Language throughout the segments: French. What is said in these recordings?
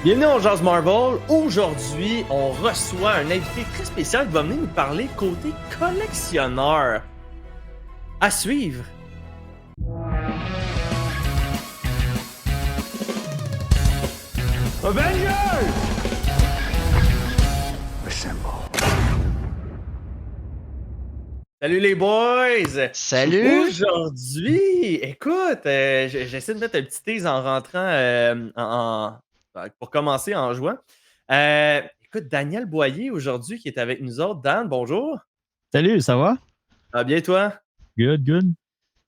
Bienvenue au Jazz Marvel. Aujourd'hui, on reçoit un invité très spécial qui va venir nous parler côté collectionneur. À suivre. Avengers! Assemble. Salut les boys! Salut! Aujourd'hui, écoute, j'essaie de mettre un petit tease en rentrant pour commencer en jouant. Écoute, Daniel Boyer aujourd'hui qui est avec nous autres. Dan, bonjour. Salut, ça va? Ça va bien toi? Good, good.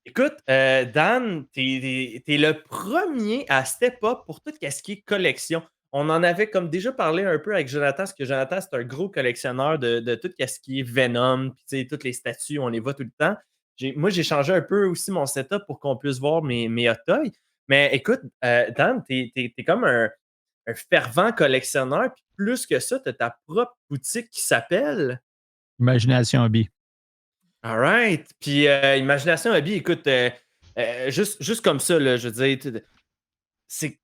Écoute, Dan, t'es le premier à step up pour tout ce qui est collection. On en avait comme déjà parlé un peu avec Jonathan, parce que Jonathan, c'est un gros collectionneur de tout ce qui est Venom, puis tu sais, toutes les statues, on les voit tout le temps. Moi, j'ai changé un peu aussi mon setup pour qu'on puisse voir mes hot toys. Mais écoute, Dan, t'es comme un fervent collectionneur, puis plus que ça, t'as ta propre boutique qui s'appelle Imagination Hobby. All right. Puis, Imagination Hobby, écoute, juste comme ça, là, je veux dire, c'est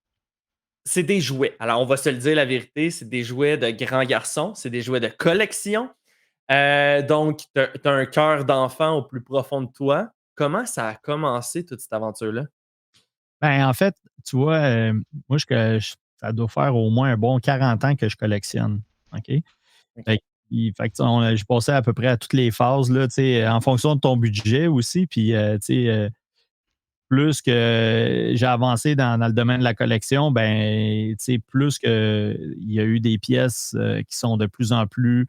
c'est des jouets. Alors, on va se le dire la vérité, c'est des jouets de grands garçons, c'est des jouets de collection. Donc, tu as un cœur d'enfant au plus profond de toi. Comment ça a commencé, toute cette aventure-là? Ben, en fait, tu vois, moi, ça doit faire au moins un bon 40 ans que je collectionne. OK? OK. Fait que, j'ai passé à peu près à toutes les phases, là, tu sais, en fonction de ton budget aussi. Puis, tu sais, plus que j'ai avancé dans le domaine de la collection, ben, tu sais, plus qu'il y a eu des pièces qui sont de plus en plus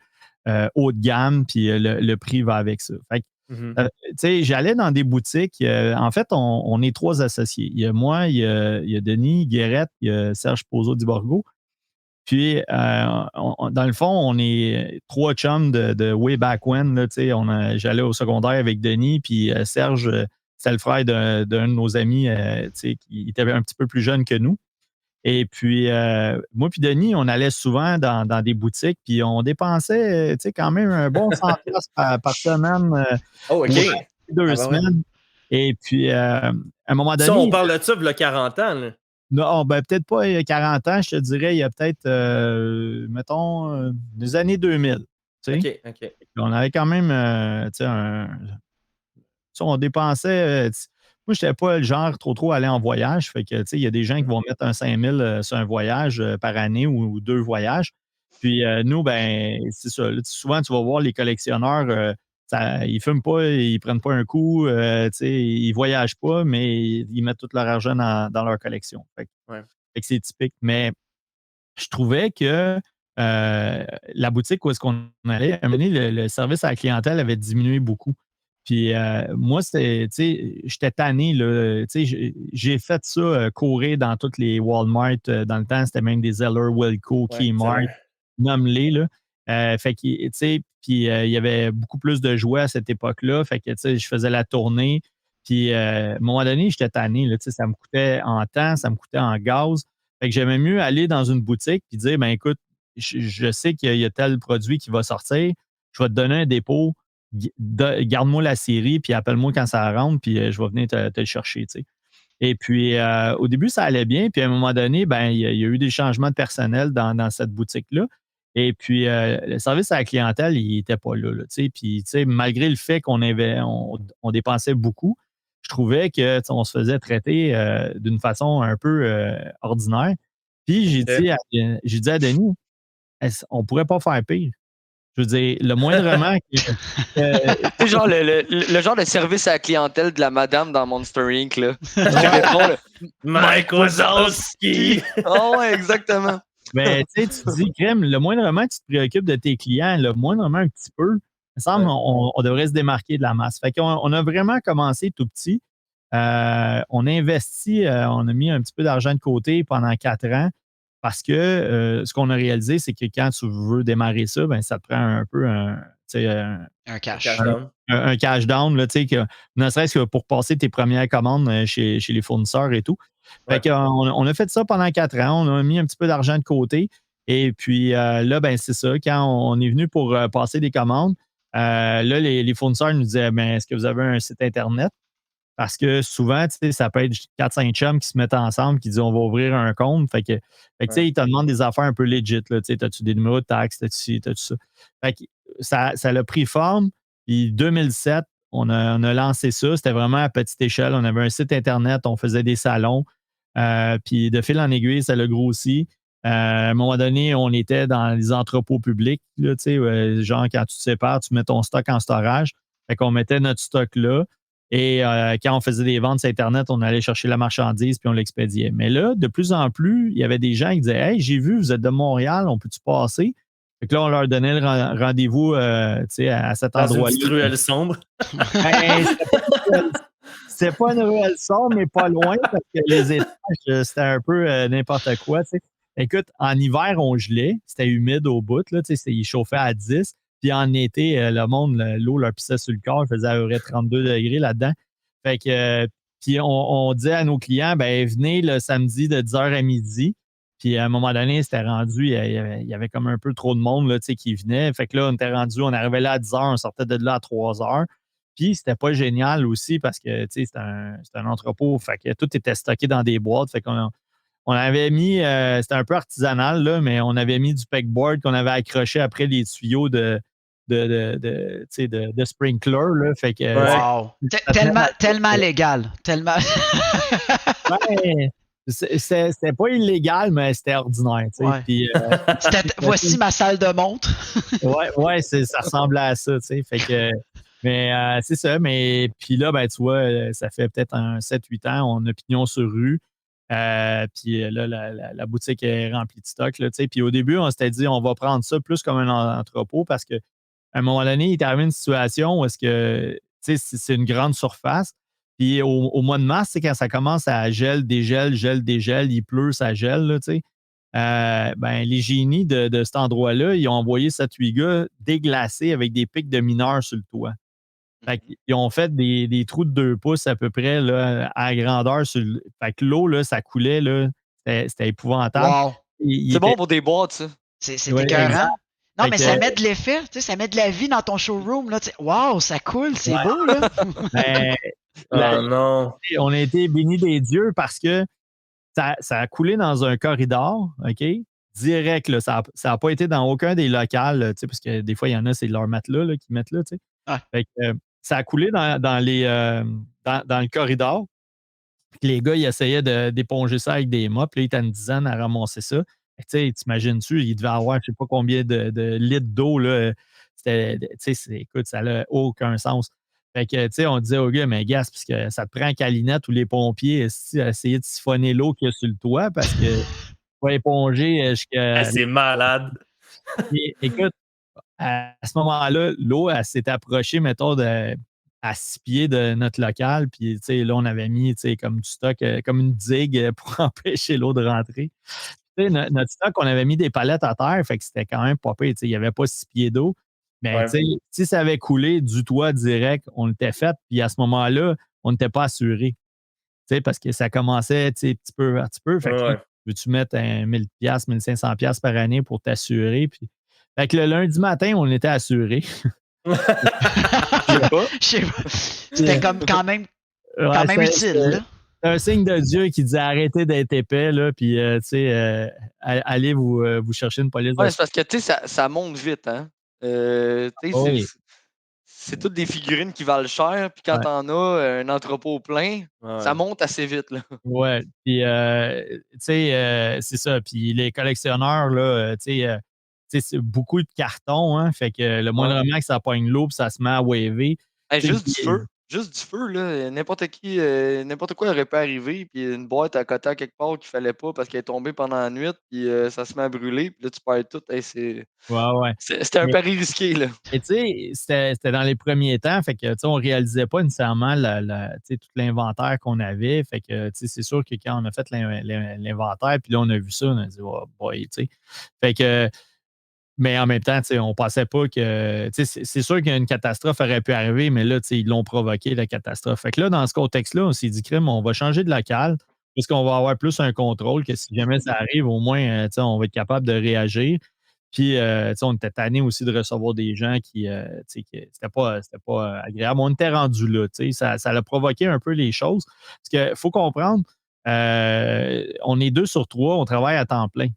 haut de gamme, puis le prix va avec ça. Fait que, Mhm. tu sais, j'allais dans des boutiques. En fait, on est trois associés. Il y a moi, il y a Denis Guérette, il y a Serge Pozo-Diborgo. Puis, dans le fond, on est trois chums de way back when. Là, tu sais, j'allais au secondaire avec Denis, puis Serge, c'était le frère d'un de nos amis, tu sais, qui était un petit peu plus jeune que nous. Et puis, moi puis Denis, on allait souvent dans des boutiques, puis on dépensait, tu sais, quand même un bon 100 piastres par semaine Oh, OK. pour deux Ah, ben ouais. semaines. Et puis, à un moment Ça, on donné, parle de ça, il y a 40 ans, là. non, ben, peut-être pas il y a 40 ans, je te dirais, il y a peut-être, mettons, des années 2000. Tu sais. OK, OK. On avait quand même, tu sais, tu sais, on dépensait. Moi, je n'étais pas le genre trop à aller en voyage. Fait que, tu sais, il y a des gens qui vont mettre un 5000 sur un voyage par année ou deux voyages. Puis nous, ben, c'est ça. Là, souvent, tu vas voir les collectionneurs, ils ne fument pas, ils ne prennent pas un coup, tu sais, ils ne voyagent pas, mais ils mettent tout leur argent dans leur collection. Ouais. Fait que c'est typique. Mais je trouvais que la boutique où est-ce qu'on allait, à un moment donné, le service à la clientèle avait diminué beaucoup. Puis moi, c'était, tu sais, j'étais tanné, là. Tu sais, j'ai fait ça courir dans toutes les Walmart. Dans le temps, c'était même des Zeller, Wilco, Ouais, Kmart, Zeller. nomme-les, là. Fait que, tu sais, puis il y avait beaucoup plus de jouets à cette époque-là. Fait que, tu sais, je faisais la tournée. Puis à un moment donné, j'étais tanné, là. Tu sais, ça me coûtait en temps, ça me coûtait en gaz. Fait que j'aimais mieux aller dans une boutique et dire, ben écoute, je sais qu'il y a tel produit qui va sortir, je vais te donner un dépôt, garde-moi la série, puis appelle-moi quand ça rentre, puis je vais venir te le chercher, tu sais. Et puis, au début, ça allait bien, puis à un moment donné, ben, il y a eu des changements de personnel dans cette boutique-là. Et puis, le service à la clientèle, il n'était pas là, tu sais. Puis, tu sais, malgré le fait on dépensait beaucoup, je trouvais que, tu sais, on se faisait traiter d'une façon un peu ordinaire. Puis, OK. j'ai dit à Denis, on ne pourrait pas faire pire. Je veux dire, le moindrement C'est genre le genre de service à la clientèle de la madame dans Monster Inc. Là. Qui ouais, répond, là, Mike Wazowski! oh, ouais, exactement. mais tu sais, tu te dis, crème, le moindrement que tu te préoccupes de tes clients, le moindrement un petit peu, il me semble Ouais. on devrait se démarquer de la masse. Fait qu'on a vraiment commencé tout petit. On a investi, on a mis un petit peu d'argent de côté pendant 4 ans parce que ce qu'on a réalisé, c'est que quand tu veux démarrer ça, ben, ça te prend un peu tu sais, Un Un cash. cash down. un cash down, là, tu sais, ne serait-ce que pour passer tes premières commandes chez les fournisseurs et tout. Fait Ouais. qu'on on a fait ça pendant 4 ans. On a mis un petit peu d'argent de côté. Et puis là, ben, c'est ça. Quand on est venu pour passer des commandes, là, les fournisseurs nous disaient, ben, est-ce que vous avez un site Internet? Parce que souvent, ça peut être 4-5 chums qui se mettent ensemble, qui disent on va ouvrir un compte. Fait que ils te demandent des affaires un peu legit. T'as-tu des numéros de taxes, t'as-tu ça? Fait que ça a pris forme. Puis 2007, on a lancé ça. C'était vraiment à petite échelle. On avait un site Internet, on faisait des salons. Puis de fil en aiguille, ça l'a grossi. À un moment donné, on était dans les entrepôts publics. Là, genre, quand tu te sépares, tu mets ton stock en storage. Fait qu'on mettait notre stock là. Et quand on faisait des ventes sur Internet, on allait chercher la marchandise puis on l'expédiait. Mais là, de plus en plus, il y avait des gens qui disaient Hey, j'ai vu, vous êtes de Montréal, on peut-tu passer? Fait que là, on leur donnait le rendez-vous à cet endroit-là. Dans une petite ruelle sombre. Ben, c'était pas une ruelle sombre, mais pas loin, parce que les étages, c'était un peu n'importe quoi. T'sais. Écoute, en hiver, on gelait, c'était humide au bout, là, il chauffait à 10. Puis en été, le monde, l'eau leur pissait sur le corps, il faisait à peu près 32 degrés là-dedans. Fait que, puis on disait à nos clients, ben venez le samedi de 10h à midi. Puis à un moment donné, c'était rendu, il y avait comme un peu trop de monde là, qui venait. Fait que là, on était rendu, on arrivait là à 10h, on sortait de là à 3h. Puis c'était pas génial aussi parce que c'était un entrepôt. Fait que tout était stocké dans des boîtes. Fait qu'on on avait mis, c'était un peu artisanal, là, mais on avait mis du pegboard qu'on avait accroché après les tuyaux de sprinkler. Là, fait que, wow! Tellement légal. Tellement. Ouais, c'était pas illégal, mais c'était ordinaire. Ouais. Puis, voici ma salle de montre. ouais, ça ressemblait à ça. Fait que, mais c'est ça. Mais puis là, ben, tu vois, ça fait peut-être 7-8 ans, on a pignon sur rue. Puis là, la boutique est remplie de stock. Là, puis au début, on s'était dit on va prendre ça plus comme un entrepôt parce qu'à un moment donné, il est arrivé une situation où est-ce que c'est une grande surface. Puis au mois de mars, c'est quand ça commence à dégèle, il pleut, ça gèle. Là, ben, les génies de cet endroit-là, ils ont envoyé 7-8 gars déglacés avec des pics de mineurs sur le toit. Fait qu'ils ont fait des trous de 2 pouces à peu près là, à grandeur. Fait que l'eau, là, ça coulait. Là, c'était épouvantable. Wow! C'est bon pour des boîtes, ça. C'est écœurant. Non, mais ça met de l'effet, ça met de la vie dans ton showroom. Là, wow, ça coule, c'est beau. Là. Non. On a été bénis des dieux parce que ça a coulé dans un corridor, OK? Direct, là, ça n'a pas été dans aucun des locales, parce que des fois, il y en a, c'est leur matelas là, qu'ils mettent là. Fait que, ça a coulé dans le corridor. Puis les gars, ils essayaient d'éponger ça avec des mops. Là, ils étaient une dizaine à ramasser ça. T'imagines-tu, il devait avoir je ne sais pas combien de litres d'eau. Là. Écoute, ça n'a aucun sens. Fait que, on disait aux gars, mais gars, parce que ça te prend Calinette ou les pompiers à essayer de siphonner l'eau qu'il y a sur le toit parce que tu vas éponger jusqu'à. C'est malade. Écoute, à ce moment-là, l'eau, elle s'est approchée, mettons, à 6 pieds de notre local. Puis, là, on avait mis, comme du stock, comme une digue pour empêcher l'eau de rentrer. Notre stock, on avait mis des palettes à terre, fait que c'était quand même pas pire. Il n'y avait pas 6 pieds d'eau. Mais, si ça avait coulé du toit direct, on l'était fait. Puis, à ce moment-là, on n'était pas assuré. Parce que ça commençait, petit peu à petit peu. Fait que, veux-tu mettre 1000$, 1500$ par année pour t'assurer? Puis, fait que le lundi matin, on était assuré. Je sais pas. C'était comme quand même utile. C'est un signe de Dieu qui disait arrêtez d'être épais, là, puis allez vous chercher une police. Ouais, c'est parce que ça monte vite, hein. C'est toutes des figurines qui valent cher, puis quand t'en as un entrepôt plein, ça monte assez vite. Là. Ouais, puis c'est ça. Puis les collectionneurs, là, c'est beaucoup de carton, hein, fait que le moindrement que ça pogne l'eau, puis ça se met à waver. Juste du feu. Juste du feu, là. N'importe quoi aurait pu arriver, puis une boîte à côté à quelque part qu'il fallait pas parce qu'elle est tombée pendant la nuit, puis ça se met à brûler, puis là, tu perds tout. Hey, c'était un pari risqué, là. Et tu sais, c'était dans les premiers temps, fait que, on réalisait pas nécessairement tout l'inventaire qu'on avait, fait que, c'est sûr que quand on a fait l'inventaire, puis là, on a vu ça, on a dit, oh boy, tu sais. Fait que, mais en même temps, on ne pensait pas que. C'est sûr qu'une catastrophe aurait pu arriver, mais là, ils l'ont provoqué, la catastrophe. Fait que là, dans ce contexte-là, on s'est dit, crime, on va changer de local, puisqu'on va avoir plus un contrôle, que si jamais ça arrive, au moins, on va être capable de réagir. Puis, on était tannés aussi de recevoir des gens qui c'était pas agréable. On était rendu là, ça a provoqué un peu les choses. Parce qu'il faut comprendre, on est 2 sur 3, on travaille à temps plein.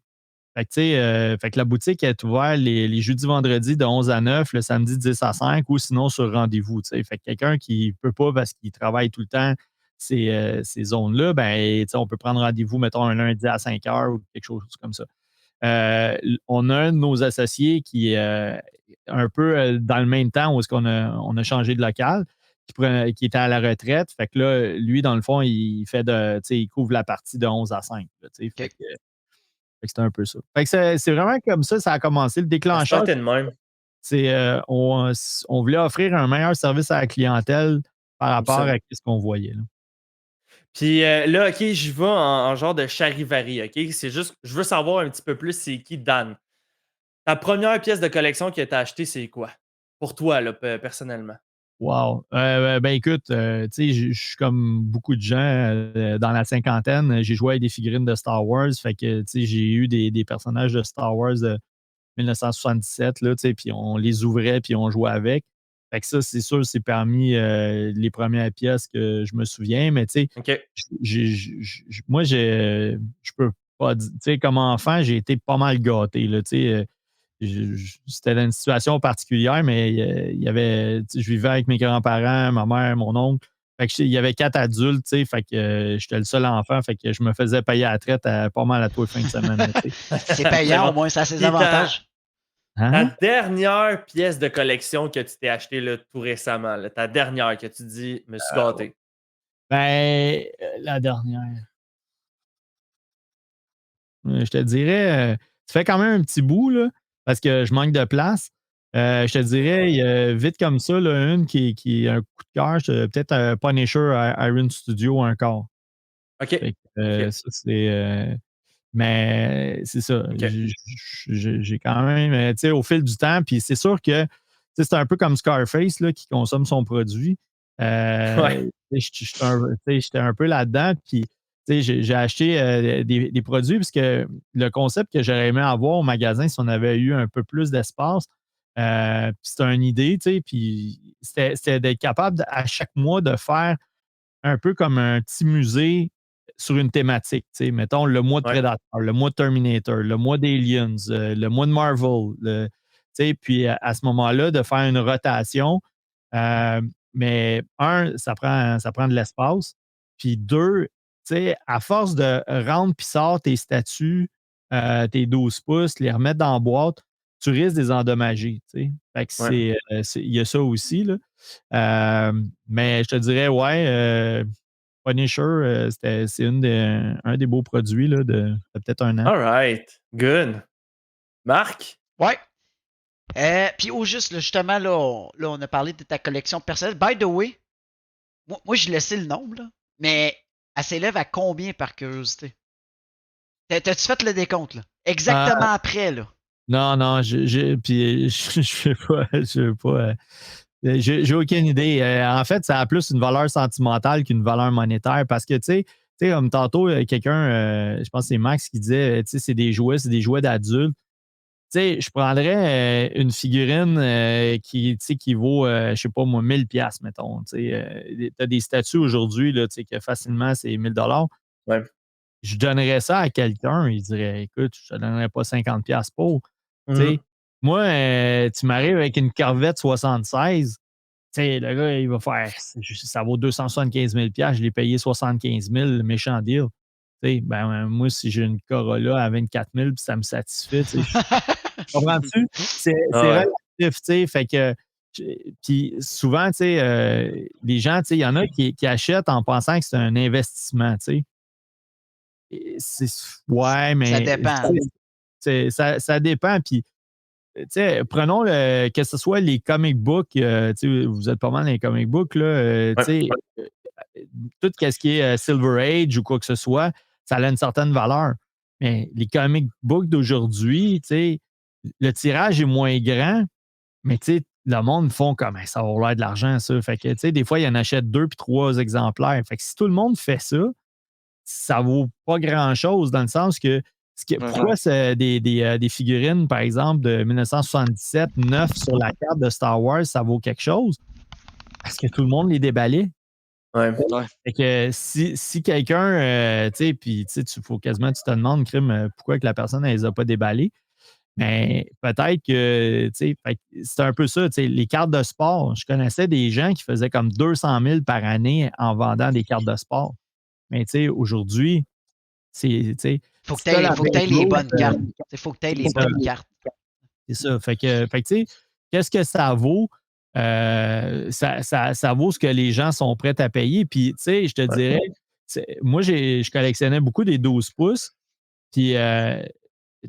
Fait que la boutique est ouverte les jeudis, vendredis de 11 à 9, le samedi 10 à 5 ou sinon sur rendez-vous. Fait que quelqu'un qui ne peut pas parce qu'il travaille tout le temps ces zones-là, ben, on peut prendre rendez-vous, mettons, un lundi à 5 heures ou quelque chose comme ça. On a un de nos associés qui est un peu dans le même temps où on a changé de local, qui était à la retraite. Fait que là, lui, dans le fond, il couvre la partie de 11 à 5. Là, fait que c'était un peu ça. Fait que c'est vraiment comme ça a commencé. Le déclencheur, de même. c'est on voulait offrir un meilleur service à la clientèle par rapport à ce qu'on voyait. Là. Puis là, OK, je vais en genre de charivari, OK? C'est juste, je veux savoir un petit peu plus c'est qui Dan. Ta première pièce de collection que tu as achetée, c'est quoi? Pour toi, là, personnellement. Wow. Ben écoute, je suis comme beaucoup de gens dans la cinquantaine. J'ai joué avec des figurines de Star Wars. Fait que j'ai eu des personnages de Star Wars de 1977, là, puis on les ouvrait puis on jouait avec. Fait que ça, c'est sûr, c'est parmi les premières pièces que je me souviens. Mais OK. moi, je peux pas dire, comme enfant, j'ai été pas mal gâté. Là, c'était dans une situation particulière, mais il y avait, je vivais avec mes grands-parents, ma mère, mon oncle. Fait que il y avait 4 adultes, fait que j'étais le seul enfant, fait que je me faisais payer à la traite pas mal à tous les fins de semaine. C'est payant, au moins, ça a ses avantages. Ta dernière pièce de collection que tu t'es achetée là, tout récemment, là, ta dernière que tu dis, me suis gâté. Ben, la dernière. Je te dirais, ça fait quand même un petit bout, là, parce que je manque de place. Je te dirais, vite comme ça, là, une qui est un coup de cœur, peut-être un Punisher Iron Studio encore. OK. Fait que, ça, c'est. Mais c'est ça. OK. J'ai quand même, au fil du temps, puis c'est sûr que c'est un peu comme Scarface là, qui consomme son produit. Ouais. J'étais un peu là-dedans, puis j'ai acheté des produits parce que le concept que j'aurais aimé avoir au magasin si on avait eu un peu plus d'espace, c'était une idée, puis c'était d'être capable à chaque mois de faire un peu comme un petit musée sur une thématique. Mettons le mois de Predator, le mois de Terminator, le mois d'Aliens, le mois de Marvel. Puis à ce moment-là, de faire une rotation. Mais ça prend de l'espace. Puis deux, à force de rendre puis sort tes statues, tes 12 pouces, les remettre dans la boîte, tu risques de les endommager. Fait que il y a ça aussi. Là. Mais je te dirais, Punisher, c'est un des beaux produits là, de peut-être un an. All right. Good. Marc? Ouais. Puis au juste, là, justement, là, on a parlé de ta collection personnelle. By the way, moi je laissais le nombre, là, mais elle s'élève à combien par curiosité? T'as-tu fait le décompte, là? Exactement après, là. Non, puis je veux pas. J'ai aucune idée. En fait, ça a plus une valeur sentimentale qu'une valeur monétaire parce que, tu sais, comme tantôt, quelqu'un, je pense que c'est Max qui disait, c'est des jouets d'adultes. Tu sais, je prendrais une figurine qui vaut, je sais pas moi, 1000$, mettons. Tu as des statues aujourd'hui, là, que facilement, c'est 1000$. Ouais. Je donnerais ça à quelqu'un, il dirait, écoute, je ne te donnerais pas 50$ pour. Moi, tu m'arrives avec une Corvette 76, le gars, il va faire, ça vaut 275 000$, je l'ai payé 75 000$, méchant deal. Moi, si j'ai une Corolla à 24 000$, ça me satisfait. Comprends-tu? C'est relatif, fait que, puis souvent, les gens, il y en a qui achètent en pensant que c'est un investissement, mais. Ça dépend. Ça dépend. Puis, prenons que ce soit les comic books, vous êtes pas mal dans les comic books, là, tout ce qui est Silver Age ou quoi que ce soit, ça a une certaine valeur. Mais les comic books d'aujourd'hui, le tirage est moins grand, mais le monde font comme ça va valoir de l'argent, ça. Fait que, des fois, il y en achète 2 puis 3 exemplaires. Fait que si tout le monde fait ça, ça vaut pas grand-chose dans le sens que Pourquoi c'est des figurines, par exemple, de 1977, 9 sur la carte de Star Wars, ça vaut quelque chose? Parce que tout le monde les déballait. Ouais. Fait que si quelqu'un, tu sais, puis tu faut quasiment, tu te demandes, crime, pourquoi que la personne, elle les a pas déballées. Mais peut-être que, tu sais, c'est un peu ça, tu sais, les cartes de sport. Je connaissais des gens qui faisaient comme 200 000 par année en vendant des cartes de sport. Mais tu sais, aujourd'hui, tu sais, faut que tu aies les bonnes cartes. Il faut que tu aies les bonnes cartes. C'est ça. Fait que tu sais, qu'est-ce que ça vaut? Ça vaut ce que les gens sont prêts à payer. Puis, tu sais, je te dirais, moi, je collectionnais beaucoup des 12 pouces. Puis,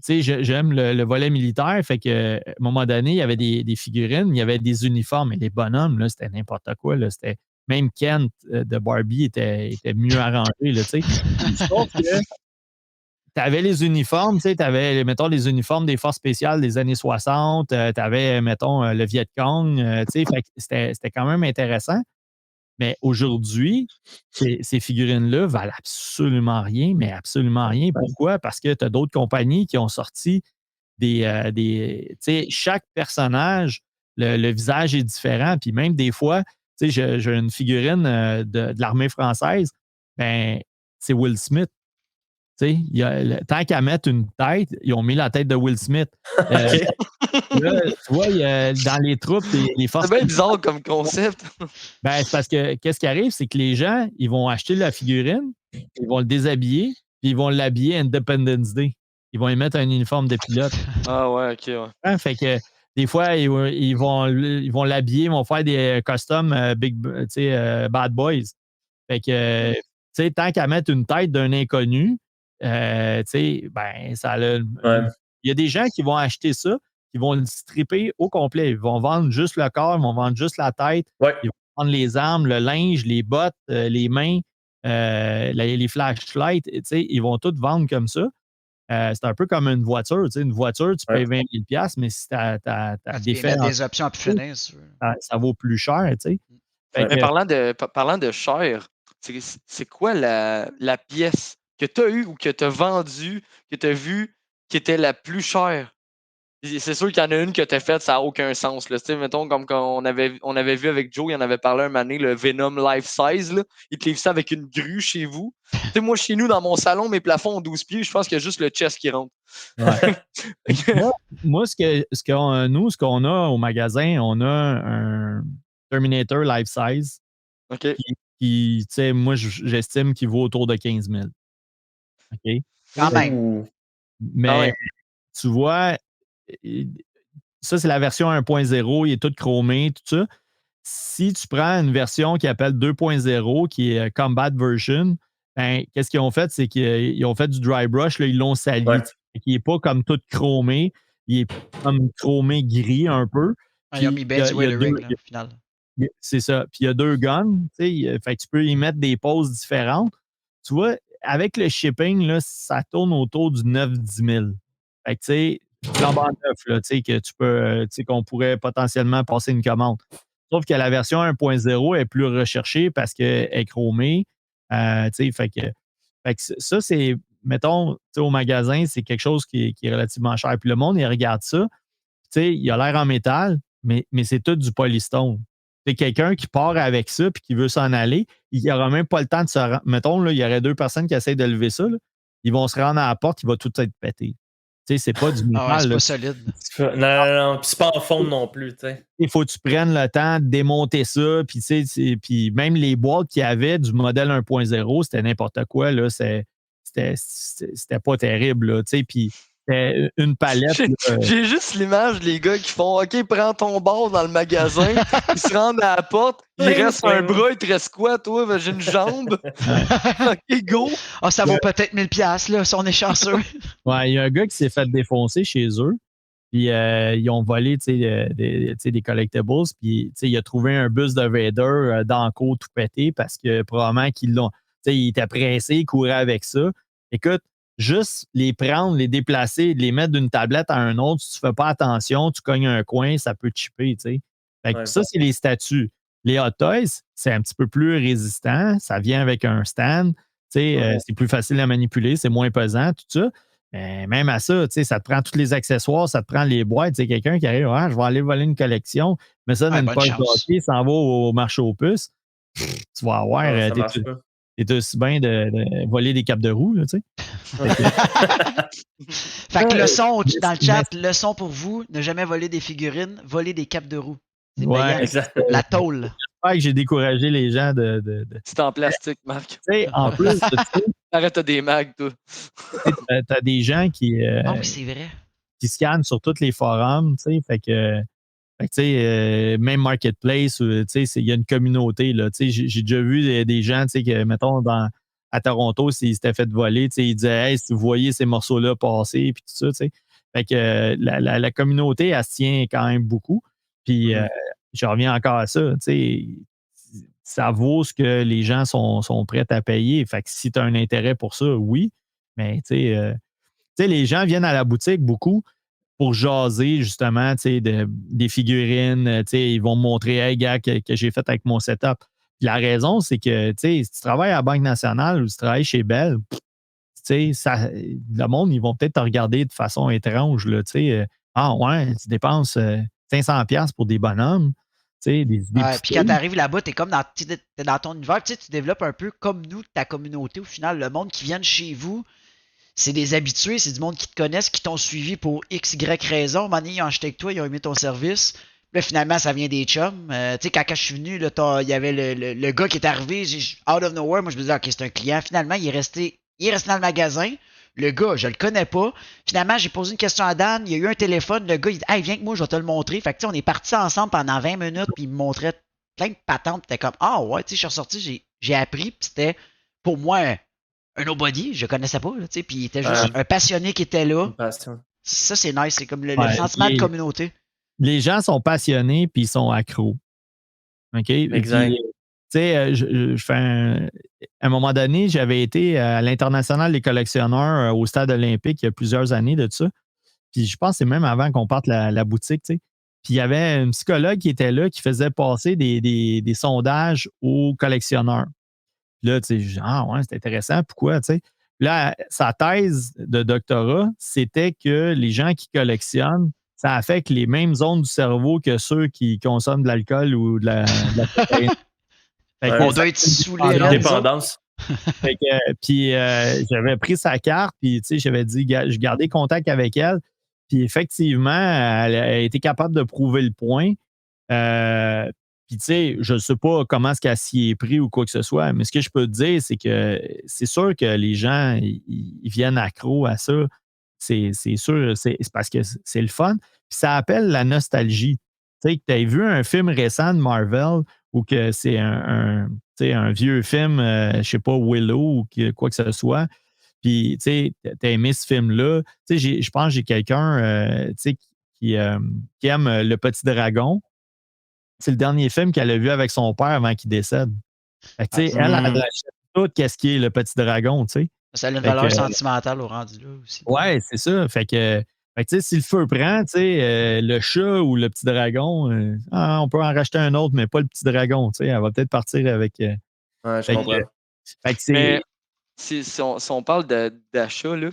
tu sais, j'aime le volet militaire. Fait que, à un moment donné, il y avait des figurines, il y avait des uniformes. Et les bonhommes, là, c'était n'importe quoi. Là, même Kent de Barbie était mieux arrangé, là, tu sais. Sauf que tu avais les uniformes, tu sais, tu avais, mettons, les uniformes des forces spéciales des années 60, tu avais, mettons, le Viet Cong, tu sais, fait que c'était quand même intéressant. Mais aujourd'hui, ces figurines-là valent absolument rien, mais absolument rien. Pourquoi? Parce que tu as d'autres compagnies qui ont sorti tu sais, chaque personnage, le visage est différent. Puis même des fois, tu sais, j'ai une figurine de l'armée française, ben c'est Will Smith. Tu sais, tant qu'à mettre une tête, ils ont mis la tête de Will Smith. Là, tu vois, dans les troupes, les forces. C'est bien bizarre comme concept. Ben, c'est parce que qu'est-ce qui arrive, c'est que les gens, ils vont acheter la figurine, ils vont le déshabiller, puis ils vont l'habiller Independence Day. Ils vont y mettre un uniforme de pilote. Ah ouais, ok, ouais. Hein, fait que des fois, ils vont l'habiller, ils vont faire des costumes Bad Boys. Fait que, tu sais, tant qu'à mettre une tête d'un inconnu, tu sais, ben, ça a. Il y a des gens qui vont acheter ça, qui vont le stripper au complet. Ils vont vendre juste le corps, ils vont vendre juste la tête, ils vont vendre les armes, le linge, les bottes, les mains, les flashlights, tu sais, ils vont tout vendre comme ça. C'est un peu comme une voiture. Tu sais, une voiture, tu payes 20 000 $, mais si tu as des options à plus finir, ça vaut plus cher. Tu sais. Mais parlant de cher, c'est quoi la pièce que tu as eue ou que tu as vendue, que tu as vue, qui était la plus chère? C'est sûr qu'il y en a une que tu as faite, ça n'a aucun sens. Là. Mettons, comme quand on avait vu avec Joe, il en avait parlé un moment donné, le Venom Life Size. Là. Il te livre ça avec une grue chez vous. Moi, chez nous, dans mon salon, mes plafonds ont 12 pieds. Je pense qu'il y a juste le chest qui rentre. Ouais. moi, ce qu'on a au magasin, on a un Terminator Life Size. OK. Qui, tu sais, moi, j'estime qu'il vaut autour de 15 000. OK? Quand même. Mais tu vois, ça, c'est la version 1.0, il est tout chromé, tout ça. Si tu prends une version qui appelle 2.0, qui est Combat Version, ben, qu'est-ce qu'ils ont fait? C'est qu'ils ont fait du dry brush, là, ils l'ont sali. Il n'est pas comme tout chromé, il est comme chromé gris un peu. Ils ont mis Ben du Weathering, au final. C'est ça. Puis il y a 2 guns, fait que tu peux y mettre des poses différentes. Tu vois, avec le shipping, là, ça tourne autour du 9-10 000. Fait que, tu sais, flambant neuf, là, que tu peux, qu'on pourrait potentiellement passer une commande. Sauf que la version 1.0 est plus recherchée parce qu'elle est chromée. Fait que ça, c'est, mettons, au magasin, c'est quelque chose qui est relativement cher. Puis le monde, il regarde ça. Il a l'air en métal, mais c'est tout du polystone. C'est quelqu'un qui part avec ça puis qui veut s'en aller, il n'aura même pas le temps de se rendre. Mettons, là, il y aurait 2 personnes qui essayent de lever ça. Là, ils vont se rendre à la porte, il va tout être pété. C'est pas du métal. C'est pas solide. Non, c'est pas en fond non plus. Il faut que tu prennes le temps de démonter ça. Puis même les boîtes qu'il y avait du modèle 1.0, c'était n'importe quoi. Là, c'était pas terrible. Là, puis une palette. J'ai juste l'image, les gars qui font OK, prends ton bar dans le magasin, ils se rendent à la porte, il reste un bras, il te reste quoi, toi? J'ai une jambe. OK, go. Ça vaut peut-être 1000 $, là, si on est chanceux. Ouais, il y a un gars qui s'est fait défoncer chez eux. Puis ils ont volé des collectibles. Puis il a trouvé un bus de Vader dans le cours tout pété parce que probablement qu'ils l'ont. Il était pressé, il courait avec ça. Écoute, juste les prendre, les déplacer, les mettre d'une tablette à un autre, si tu ne fais pas attention, tu cognes un coin, ça peut te chipper. Fait que ça, c'est les statues. Les Hot Toys, c'est un petit peu plus résistant. Ça vient avec un stand. C'est plus facile à manipuler, c'est moins pesant, tout ça. Mais même à ça, ça te prend tous les accessoires, ça te prend les boîtes. C'est quelqu'un qui arrive, je vais aller voler une collection, mais ça dans une bonne poche chance. d'hockey, s'en va au marché aux puces. Tu vas avoir, ça marche pas. t'es aussi bien de voler des capes de roue, là, tu sais. Fait que leçon dans le chat, leçon pour vous, ne jamais voler des figurines, voler des capes de roue. C'est payant. Exact. La tôle. J'espère que j'ai découragé les gens de... C'est en plastique, Marc. Tu sais, en plus de ça, Arrête, t'as des mags, toi. t'as des gens qui, Ah oui, c'est vrai. qui scannent sur tous les forums, tu sais, fait que tu sais, même Marketplace, tu sais, il y a une communauté, là, tu sais, j'ai déjà vu des gens, tu sais, que, mettons, à Toronto, s'ils s'étaient fait voler, tu sais, ils disaient, hey, si vous voyez ces morceaux-là passer, puis tout ça, tu sais. Fait que la communauté, elle se tient quand même beaucoup. Puis, je reviens encore à ça, tu sais, ça vaut ce que les gens sont prêts à payer. Fait que si tu as un intérêt pour ça, oui. Mais, tu sais, les gens viennent à la boutique beaucoup pour jaser, justement, des figurines. Ils vont me montrer, hey, gars, que j'ai fait avec mon setup. Puis la raison, c'est que, si tu travailles à la Banque nationale ou tu travailles chez Bell, le monde, ils vont peut-être te regarder de façon étrange. Là, ah ouais, tu dépenses 500$ pour des bonhommes. Puis quand tu arrives là-bas, t'es comme t'es dans ton univers. Tu développes un peu comme nous, ta communauté. Au final, le monde qui vient de chez vous, c'est des habitués, c'est du monde qui te connaissent, qui t'ont suivi pour X, Y raison. À un moment donné, ils ont acheté avec toi, ils ont aimé ton service. Là, finalement, ça vient des chums. Quand je suis venu, il y avait le gars qui est arrivé, out of nowhere, moi je me disais, OK, c'est un client. Finalement, il est resté dans le magasin. Le gars, je le connais pas. Finalement, j'ai posé une question à Dan, il y a eu un téléphone, le gars, il dit, hey, viens que moi, je vais te le montrer. Fait que, on est partis ensemble pendant 20 minutes, puis il me montrait plein de patentes. T'es comme, ah ouais, je suis ressorti, j'ai appris, puis c'était pour moi un nobody, je connaissais pas, puis il était juste un passionné qui était là. Ça, c'est nice, c'est comme le sentiment de communauté. Les gens sont passionnés puis ils sont accros. OK? Exact. Je fais à un moment donné, j'avais été à l'International des collectionneurs au Stade olympique il y a plusieurs années de ça. Puis je pense que c'est même avant qu'on parte la boutique, tu sais. Puis il y avait une psychologue qui était là qui faisait passer des sondages aux collectionneurs. Puis là, tu sais, ouais, c'est intéressant. Pourquoi, tu sais? Là, sa thèse de doctorat, c'était que les gens qui collectionnent, ça affecte les mêmes zones du cerveau que ceux qui consomment de l'alcool ou de la cocaïne. On doit être saoulé. Dépendance. Puis j'avais pris sa carte, puis j'avais dit, je gardais contact avec elle. Puis effectivement, elle a été capable de prouver le point. Puis, je ne sais pas comment est-ce qu'elle s'y est pris ou quoi que ce soit, mais ce que je peux te dire, c'est que c'est sûr que les gens, ils viennent accros à ça. C'est sûr, c'est parce que c'est le fun. Puis ça appelle la nostalgie. Tu sais, que tu as vu un film récent de Marvel ou que c'est un vieux film, je ne sais pas, Willow ou quoi que ce soit. Puis, tu as aimé ce film-là. Je pense que j'ai quelqu'un qui aime Le Petit Dragon. C'est le dernier film qu'elle a vu avec son père avant qu'il décède. Elle achète tout ce qui est Le Petit Dragon, tu sais. Ça a une valeur sentimentale au rendu là aussi. Ouais, c'est ça. Fait que si le feu prend, le chat ou le petit dragon, on peut en racheter un autre, mais pas le petit dragon, tu sais. Elle va peut-être partir avec. Ouais, je comprends. Mais si on parle d'achat, là,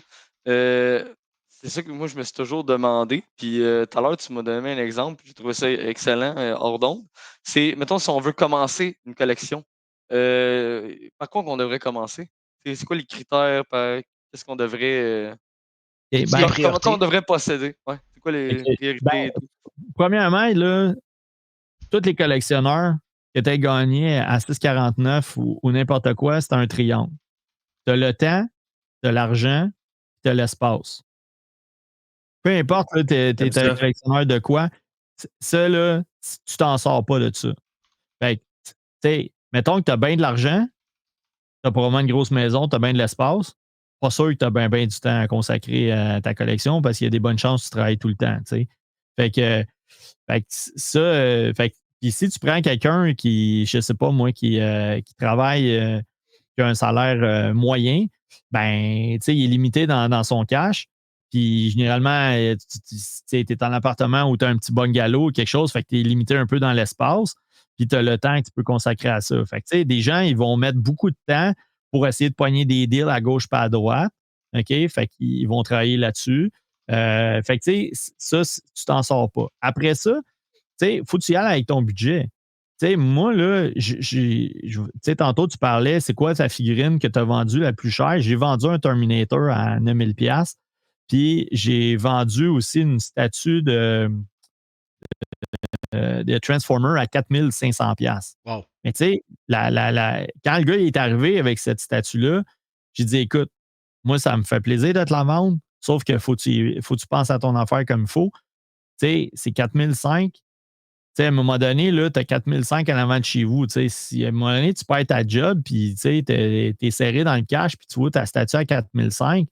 c'est ça que moi, je me suis toujours demandé. Puis tout à l'heure, tu m'as donné un exemple. J'ai trouvé ça excellent, hors d'onde. C'est, mettons, si on veut commencer une collection, par quoi on devrait commencer? C'est quoi les critères? Qu'est-ce qu'on devrait... comment on devrait posséder? Ouais. C'est quoi les priorités? Premièrement, là, tous les collectionneurs qui étaient gagnés à 6,49 ou n'importe quoi, c'est un triangle. Tu as le temps, tu as l'argent, tu as l'espace. Peu importe, tu es un collectionneur de quoi, ça, là, tu t'en sors pas de ça. Fait que, mettons que tu as bien de l'argent, tu as probablement une grosse maison, tu as bien de l'espace, pas sûr que tu as bien du temps à consacrer à ta collection parce qu'il y a des bonnes chances que tu travailles tout le temps. T'sais. Fait que ça, puis si tu prends quelqu'un qui, je sais pas moi, qui travaille, qui a un salaire moyen, ben, il est limité dans son cash. Puis généralement, tu es en appartement ou tu as un petit bungalow ou quelque chose, fait que tu es limité un peu dans l'espace, puis tu as le temps que tu peux consacrer à ça. Fait que des gens, ils vont mettre beaucoup de temps pour essayer de pogner des deals à gauche pas à droite. OK? Fait qu'ils vont travailler là-dessus. Fait que, tu sais, ça, tu t'en sors pas. Après ça, tu sais, faut que tu y ailles avec ton budget. Tu sais, moi, là, tu sais, tantôt, tu parlais, c'est quoi ta figurine que tu as vendue la plus chère? J'ai vendu un Terminator à 9000$. Puis, j'ai vendu aussi une statue de Transformer à 4500$. Wow. Mais tu sais, quand le gars est arrivé avec cette statue-là, j'ai dit, écoute, moi, ça me fait plaisir de te la vendre, sauf qu'il faut que tu penses à ton affaire comme il faut. Tu sais, c'est 4500$. Tu sais, à un moment donné, là, tu as 4500$ en avant de chez vous. Tu sais, si à un moment donné, tu perds ta job, puis tu sais, t'es serré dans le cash, puis tu vois ta statue à 4500$, tu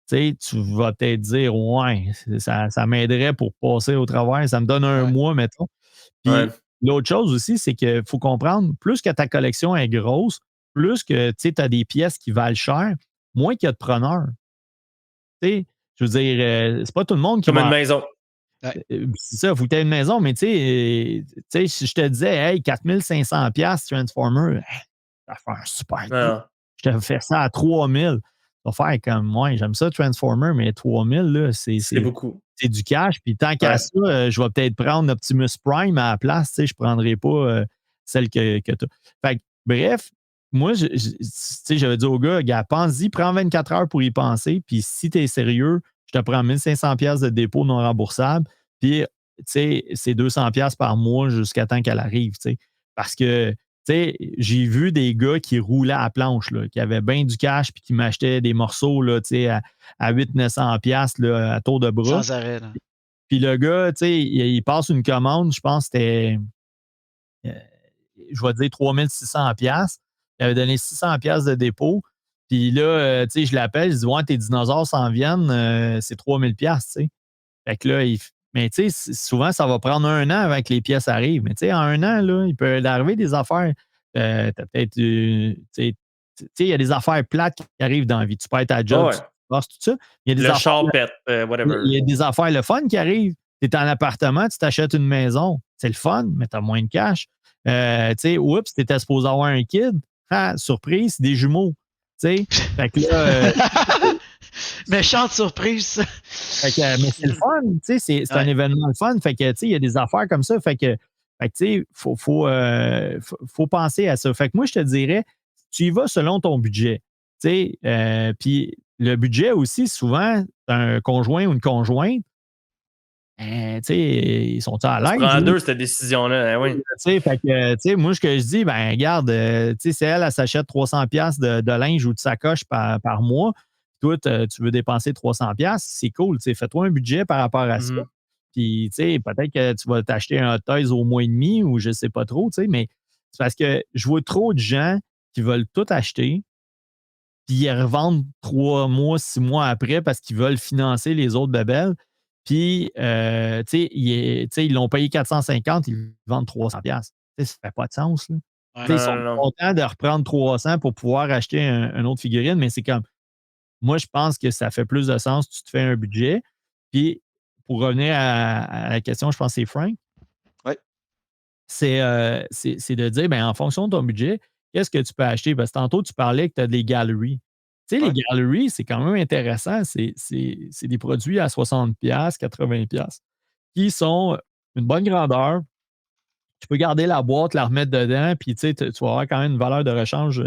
sais, tu vas peut-être dire, ouais, ça m'aiderait pour passer au travers. Ça me donne un mois, mettons. Puis l'autre chose aussi, c'est qu'il faut comprendre, plus que ta collection est grosse, plus que tu as des pièces qui valent cher, moins qu'il y a de preneurs. Tu sais, je veux dire, c'est pas tout le monde qui Comme va. une maison. C'est ça, il faut que tu aies une maison, mais tu sais, si je te disais, hey, 4500$ Transformer, ça fait un super deal. Je te fais ça à 3000$. Tu vas faire comme moi, j'aime ça Transformer, mais 3000$, là, c'est beaucoup. C'est du cash. Puis tant qu'à ça, je vais peut-être prendre Optimus Prime à la place. Tu sais, je ne prendrai pas celle que tu as. Fait que, bref, moi, j'avais dit au gars, pense-y, prends 24 heures pour y penser. Puis si tu es sérieux, je te prends 1500$ de dépôt non remboursable. Puis, tu sais, c'est 200$ par mois jusqu'à temps qu'elle arrive. Tu sais. Parce que, tu sais, j'ai vu des gars qui roulaient à la planche, là, qui avaient bien du cash puis qui m'achetaient des morceaux là, tu sais, à 800-900$ là, à tour de bras. Sans arrêt. Là. Puis le gars, tu sais, il passe une commande, je pense que c'était, je vais dire 3600$. Il avait donné 600$ de dépôt. Puis là, tu sais, je l'appelle, je dis, ouais, tes dinosaures s'en viennent, c'est 3000$, tu sais. Fait que là, mais tu sais, souvent, ça va prendre un an avant que les pièces arrivent. Mais tu sais, en un an, là, il peut arriver des affaires. T'as peut-être, tu sais, il y a des affaires plates qui arrivent dans la vie. Tu perds ta job, tu passes tout ça. Il y a des char pète, whatever. Il y a des affaires, le fun qui arrivent. Tu es en appartement, tu t'achètes une maison. C'est le fun, mais tu as moins de cash. Tu sais, oups, tu étais supposé avoir un kid. Ah, surprise, des jumeaux. Tu sais, fait que là. Méchante surprise. Fait que, mais c'est le fun, tu sais, c'est un événement le fun. Fait que, tu sais, il y a des affaires comme ça. Fait que tu sais, faut penser à ça. Fait que moi, je te dirais, tu y vas selon ton budget. Tu sais, puis le budget aussi, souvent, un conjoint ou une conjointe, tu sais, ils sont à l'aise. Tu prends à deux cette décision-là, oui. Tu sais, fait que, tu sais, moi, ce que je dis, ben, regarde, tu sais, si elle s'achète 300$ de linge ou de sacoche par mois, toi, tu veux dépenser 300$, c'est cool, tu sais, fais-toi un budget par rapport à ça. Puis, tu sais, peut-être que tu vas t'acheter un Hot Toys au mois et demi ou je ne sais pas trop, tu sais, mais c'est parce que je vois trop de gens qui veulent tout acheter, puis ils revendent 3 mois, 6 mois après parce qu'ils veulent financer les autres bébelles. Puis, tu sais, ils l'ont payé 450, ils vendent 300$. Tu sais, ça ne fait pas de sens. Là. Ils sont contents de reprendre 300 pour pouvoir acheter un autre figurine, mais c'est comme, moi, je pense que ça fait plus de sens. Tu te fais un budget. Puis, pour revenir à la question, je pense que c'est Frank. Oui. C'est de dire, ben, en fonction de ton budget, qu'est-ce que tu peux acheter? Parce que tantôt, tu parlais que tu as des galeries. Tu sais, les galeries, c'est quand même intéressant. C'est des produits à 60$, 80$ qui sont une bonne grandeur. Tu peux garder la boîte, la remettre dedans, puis tu vas avoir quand même une valeur de rechange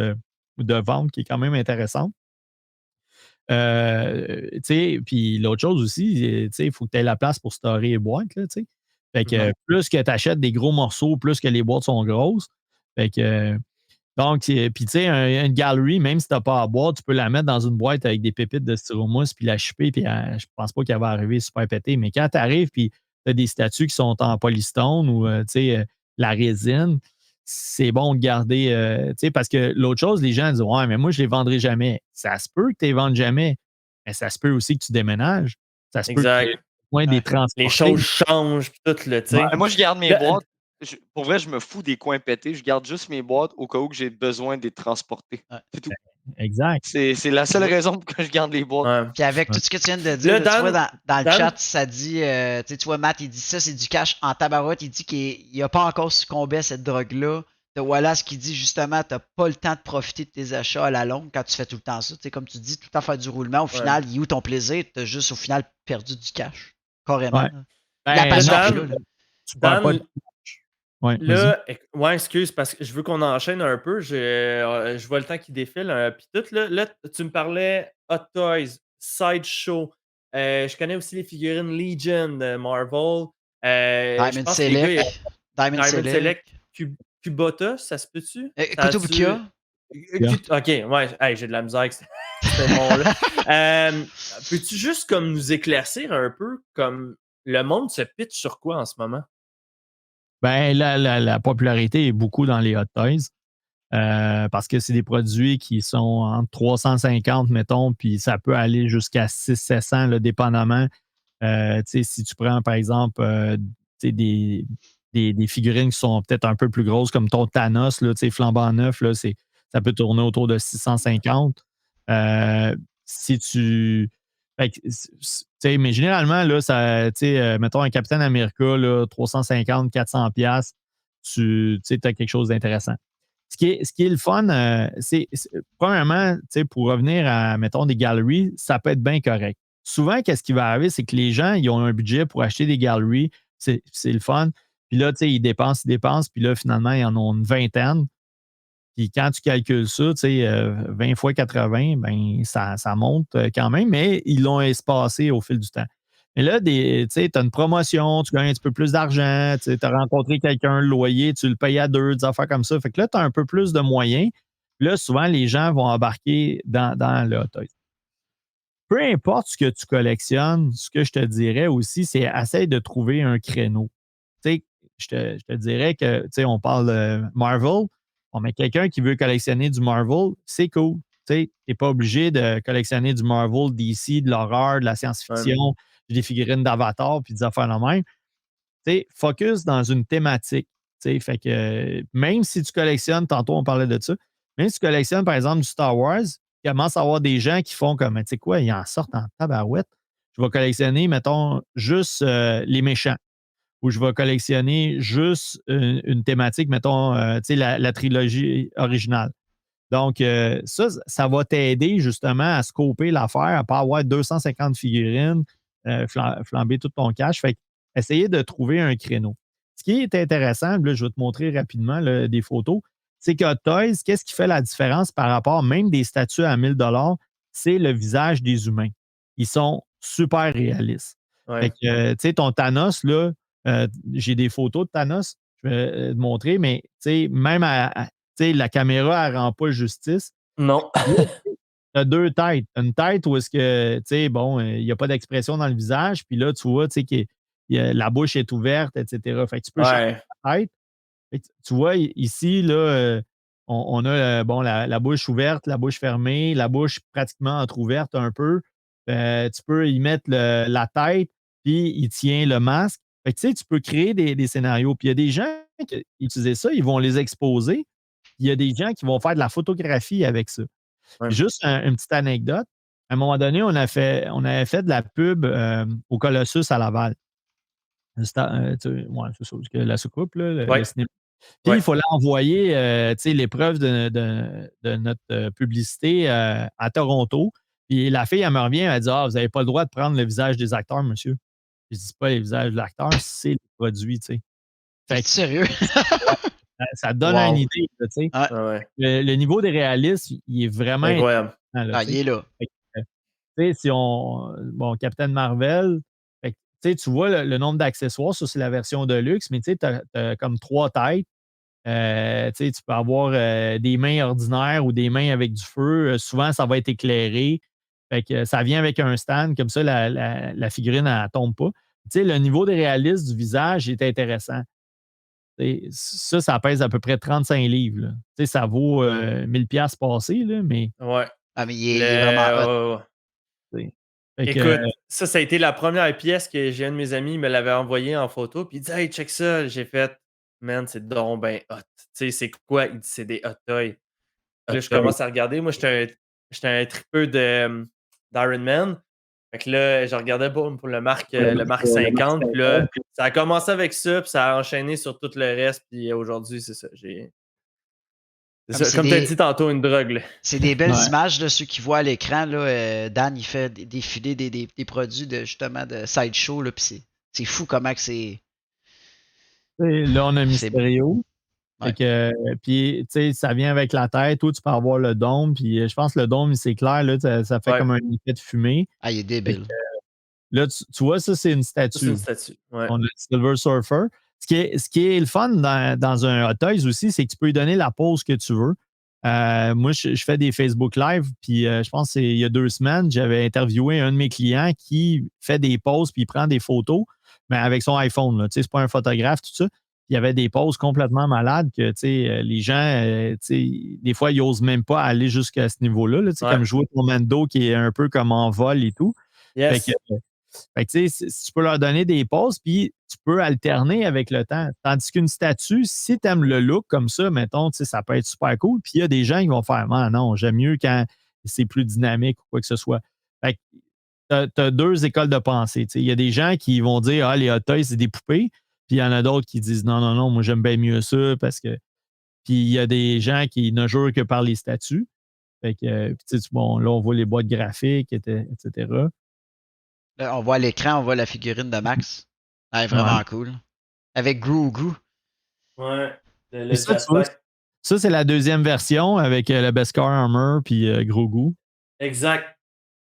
ou de vente qui est quand même intéressante. Puis l'autre chose aussi, il faut que tu aies la place pour storer les boîtes. Là, fait que plus que tu achètes des gros morceaux, plus que les boîtes sont grosses. Fait que, donc, puis tu sais, une galerie, même si tu n'as pas à boire, tu peux la mettre dans une boîte avec des pépites de styromousse puis la chipper, puis je pense pas qu'elle va arriver super pétée. Mais quand tu arrives, puis tu as des statues qui sont en polystone ou la résine, c'est bon de garder, parce que l'autre chose, les gens disent, ouais, mais moi, je les vendrai jamais. Ça se peut que tu les vendes jamais, mais ça se peut aussi que tu déménages. Ça se peut que tu des transports. Les choses changent, puis tout, le tu sais. Moi, je garde mes boîtes. Pour vrai, je me fous des coins pétés. Je garde juste mes boîtes au cas où j'ai besoin de les transporter. C'est tout. Exact. C'est la seule raison pour que je garde les boîtes. Puis avec tout ce que tu viens de dire, là, tu vois, dans le chat, ça dit, tu vois, Matt, il dit ça, c'est du cash en tabarouette. Il dit qu'il n'a pas encore succombé à cette drogue-là. t'as Wallace qui dit justement, t'as pas le temps de profiter de tes achats à la longue quand tu fais tout le temps ça. Tu sais, comme tu dis, tout le temps faire du roulement. Au final, il est où ton plaisir? T'as juste au final perdu du cash. Carrément. Ouais. Là. Ben, La passion Dan- est plus là. tu perds pas Dan, de... Ouais, vas-y. là, ouais, excuse, parce que je veux qu'on enchaîne un peu. Je vois le temps qui défile. Puis tout, là, tu me parlais Hot Toys, Sideshow. Je connais aussi les figurines Legion de Marvel. Je Diamond pense que les gars, Select. Diamond Diamond Select. Select, Kubota, ça se peut-tu? Kotobukiya. Ok, ouais, hey, j'ai de la misère avec ce nom-là. Peux-tu juste comme nous éclaircir un peu comme le monde se pitch sur quoi en ce moment? Ben, la popularité est beaucoup dans les Hot Toys. Parce que c'est des produits qui sont entre 350, mettons, puis ça peut aller jusqu'à 600-700, là, dépendamment. Si tu prends, par exemple, des figurines qui sont peut-être un peu plus grosses, comme ton Thanos, là, flambant neuf, là, ça peut tourner autour de 650. Si tu. Fait que, mais généralement, là, mettons un Captain America, là, 350, 400$, tu as quelque chose d'intéressant. Ce qui est le fun, premièrement, pour revenir à, mettons, des galeries, ça peut être bien correct. Souvent, qu'est-ce qui va arriver, c'est que les gens, ils ont un budget pour acheter des galeries, c'est le fun. Puis là, ils dépensent, puis là, finalement, ils en ont une vingtaine. Puis quand tu calcules ça, 20 fois 80, ben, ça monte quand même, mais ils l'ont espacé au fil du temps. Mais là, tu as une promotion, tu gagnes un petit peu plus d'argent, tu as rencontré quelqu'un, le loyer, tu le payes à 2, des affaires comme ça. Fait que là, tu as un peu plus de moyens. Puis là, souvent, les gens vont embarquer dans le Hot Toys. Peu importe ce que tu collectionnes, ce que je te dirais aussi, c'est essaye de trouver un créneau. Tu sais, je te dirais que, on parle de Marvel, mais quelqu'un qui veut collectionner du Marvel, c'est cool. Tu n'es pas obligé de collectionner du Marvel, DC, de l'horreur, de la science-fiction, des figurines d'Avatar, puis des affaires de même. Focus dans une thématique. Fait que même si tu collectionnes, tantôt on parlait de ça, même si tu collectionnes, par exemple, du Star Wars, il commence à avoir des gens qui font comme, tu sais quoi, ils en sortent en tabarouette. Je vais collectionner, mettons, juste les méchants. Ou je vais collectionner juste une thématique, mettons, la trilogie originale. Donc, ça va t'aider justement à scoper l'affaire, à ne pas avoir 250 figurines, flamber tout ton cash. Fait essayer de trouver un créneau. Ce qui est intéressant, là, je vais te montrer rapidement là, des photos, c'est que Hot Toys, qu'est-ce qui fait la différence par rapport même des statues à 1000$, c'est le visage des humains. Ils sont super réalistes. Fait que, tu sais, ton Thanos, là, j'ai des photos de Thanos, je vais te montrer, mais même la caméra, elle ne rend pas justice. Non. Tu as deux têtes. Une tête où est-ce que, bon, il n'y a pas d'expression dans le visage, puis là, tu vois, que la bouche est ouverte, etc. Fait que tu peux changer la tête. Fait que tu vois, ici, là, on a bon, la bouche ouverte, la bouche fermée, la bouche pratiquement entrouverte un peu. Tu peux y mettre la tête, puis il tient le masque. Fait que, tu peux créer des scénarios. Puis il y a des gens qui utilisent ça, ils vont les exposer. Il y a des gens qui vont faire de la photographie avec ça. Juste une petite anecdote. À un moment donné, on avait fait de la pub au Colossus à Laval. C'est ça, la soucoupe, là, le cinéma. Puis il fallait envoyer l'épreuve de notre publicité à Toronto. Puis la fille, elle me revient, elle dit: Ah, vous n'avez pas le droit de prendre le visage des acteurs, monsieur. Je dis pas les visages de l'acteur, c'est le produit, tu sais. Fait que sérieux? Ça donne une idée, tu sais. Le niveau des réalistes, il est vraiment incroyable. Il est là. Si bon, Captain Marvel, tu vois le nombre d'accessoires, ça c'est la version de luxe, mais tu as comme 3 têtes. Tu peux avoir des mains ordinaires ou des mains avec du feu. Souvent, ça va être éclairé. Fait que ça vient avec un stand, comme ça, la figurine, elle ne tombe pas. Le niveau de réalisme du visage est intéressant. Ça pèse à peu près 35 livres. Là. Ça vaut 1000$ passés, là, mais. Ouais. Ah, mais il est vraiment hot. Écoute, ça a été la première pièce que j'ai un de mes amis il me l'avait envoyé en photo. Puis il dit: Hey, check ça. J'ai fait: Man, c'est donc ben hot. Tu sais, c'est quoi? Il dit: C'est des Hot Toys. Là, je commence à regarder. Moi, j'étais un tripeux d'Iron Man. Fait que là, je regardais pour le Mark 50. Puis là, ça a commencé avec ça, puis ça a enchaîné sur tout le reste. Puis aujourd'hui, c'est ça. Comme tu as dit tantôt, une drogue. Là. C'est des belles images de ceux qui voient à l'écran. Là, Dan, il fait défiler des produits justement de sideshow. Puis c'est fou comment que c'est. Là, on a Mysterio. Ouais. Puis, tu sais, ça vient avec la tête. Toi, tu peux avoir le dôme. Puis, je pense que le dôme, c'est clair. Là, ça fait comme un effet de fumée. Ah, il est débile. Là, tu vois, ça, c'est une statue. C'est une statue. Ouais. On a le Silver Surfer. Ce qui est le fun dans un Hot Toys aussi, c'est que tu peux lui donner la pose que tu veux. Moi, je fais des Facebook Live, puis je pense que il y a 2 semaines, j'avais interviewé un de mes clients qui fait des poses puis il prend des photos, mais avec son iPhone. Là, c'est pas un photographe, tout ça. Il y avait des poses complètement malades que les gens, des fois, ils n'osent même pas aller jusqu'à ce niveau-là. Là, comme jouer pour Mando qui est un peu comme en vol et tout. Yes. Fait que, tu peux leur donner des pauses, puis tu peux alterner avec le temps. Tandis qu'une statue, si tu aimes le look comme ça, mettons, ça peut être super cool. Puis il y a des gens qui vont faire non, j'aime mieux quand c'est plus dynamique ou quoi que ce soit. Fait que tu as 2 écoles de pensée. Il y a des gens qui vont dire les Hot Toys, c'est des poupées. Puis il y en a d'autres qui disent non, moi j'aime bien mieux ça parce que. Puis il y a des gens qui ne jurent que par les statues. Fait que, bon, là, on voit les boîtes graphiques, etc. Là, on voit à l'écran, on voit la figurine de Max. Elle est vraiment cool. Avec Grogu. Ouais. Ça, c'est la 2e version avec le Beskar Armor puis Grogu. Exact.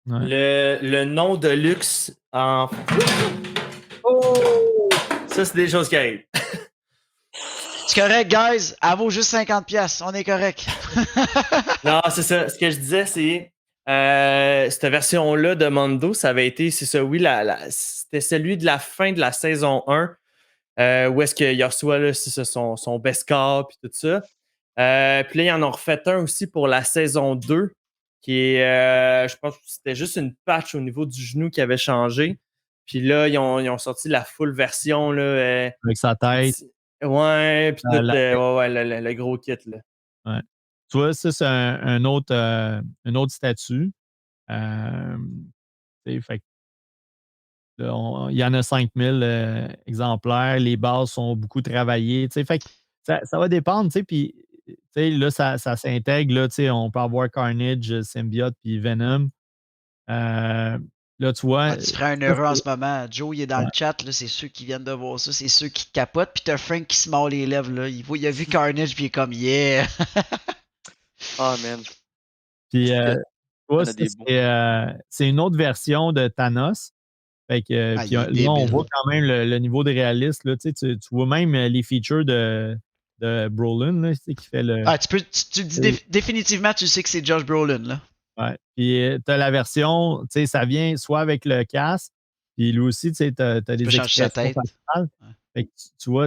Ouais. Le nom de luxe en. Oh! Ça, c'est des choses qui arrivent. C'est correct, guys. Elle vaut juste 50$. On est correct. Non, c'est ça. Ce que je disais, c'est. Cette version-là de Mando, ça avait été, c'est ça, oui, c'était celui de la fin de la saison 1, où est-ce qu'il reçoit là, son Beskar puis tout ça. Puis là, ils en ont refait un aussi pour la saison 2, qui est, je pense que c'était juste une patch au niveau du genou qui avait changé. Puis là, ils ont sorti la full version. Là, avec sa tête. Ouais, puis tout, le gros kit. Là. Ouais. Tu vois, ça, c'est un autre statut. Fait là, il y en a 5000 exemplaires. Les bases sont beaucoup travaillées. Fait que ça va dépendre. Puis là, ça s'intègre. Là, on peut avoir Carnage, Symbiote puis Venom. Là, tu vois. Tu ferais un heureux en ce moment. Joe, il est dans le chat. Là, c'est ceux qui viennent de voir ça. C'est ceux qui capotent. Puis t'as Frank qui se mord les lèvres. Là. Il a vu Carnage puis il est comme yeah. Ah, man. Puis, c'est une autre version de Thanos. Fait que, là, on voit quand même le niveau de réalisme. Là, tu vois même les features de Brolin là, qui fait le. Ah, tu le dis définitivement, tu sais que c'est Josh Brolin. Là. Ouais. Puis tu as la version, ça vient soit avec le casque, puis lui aussi, tu as des expressions faciales. Fait que tu vois,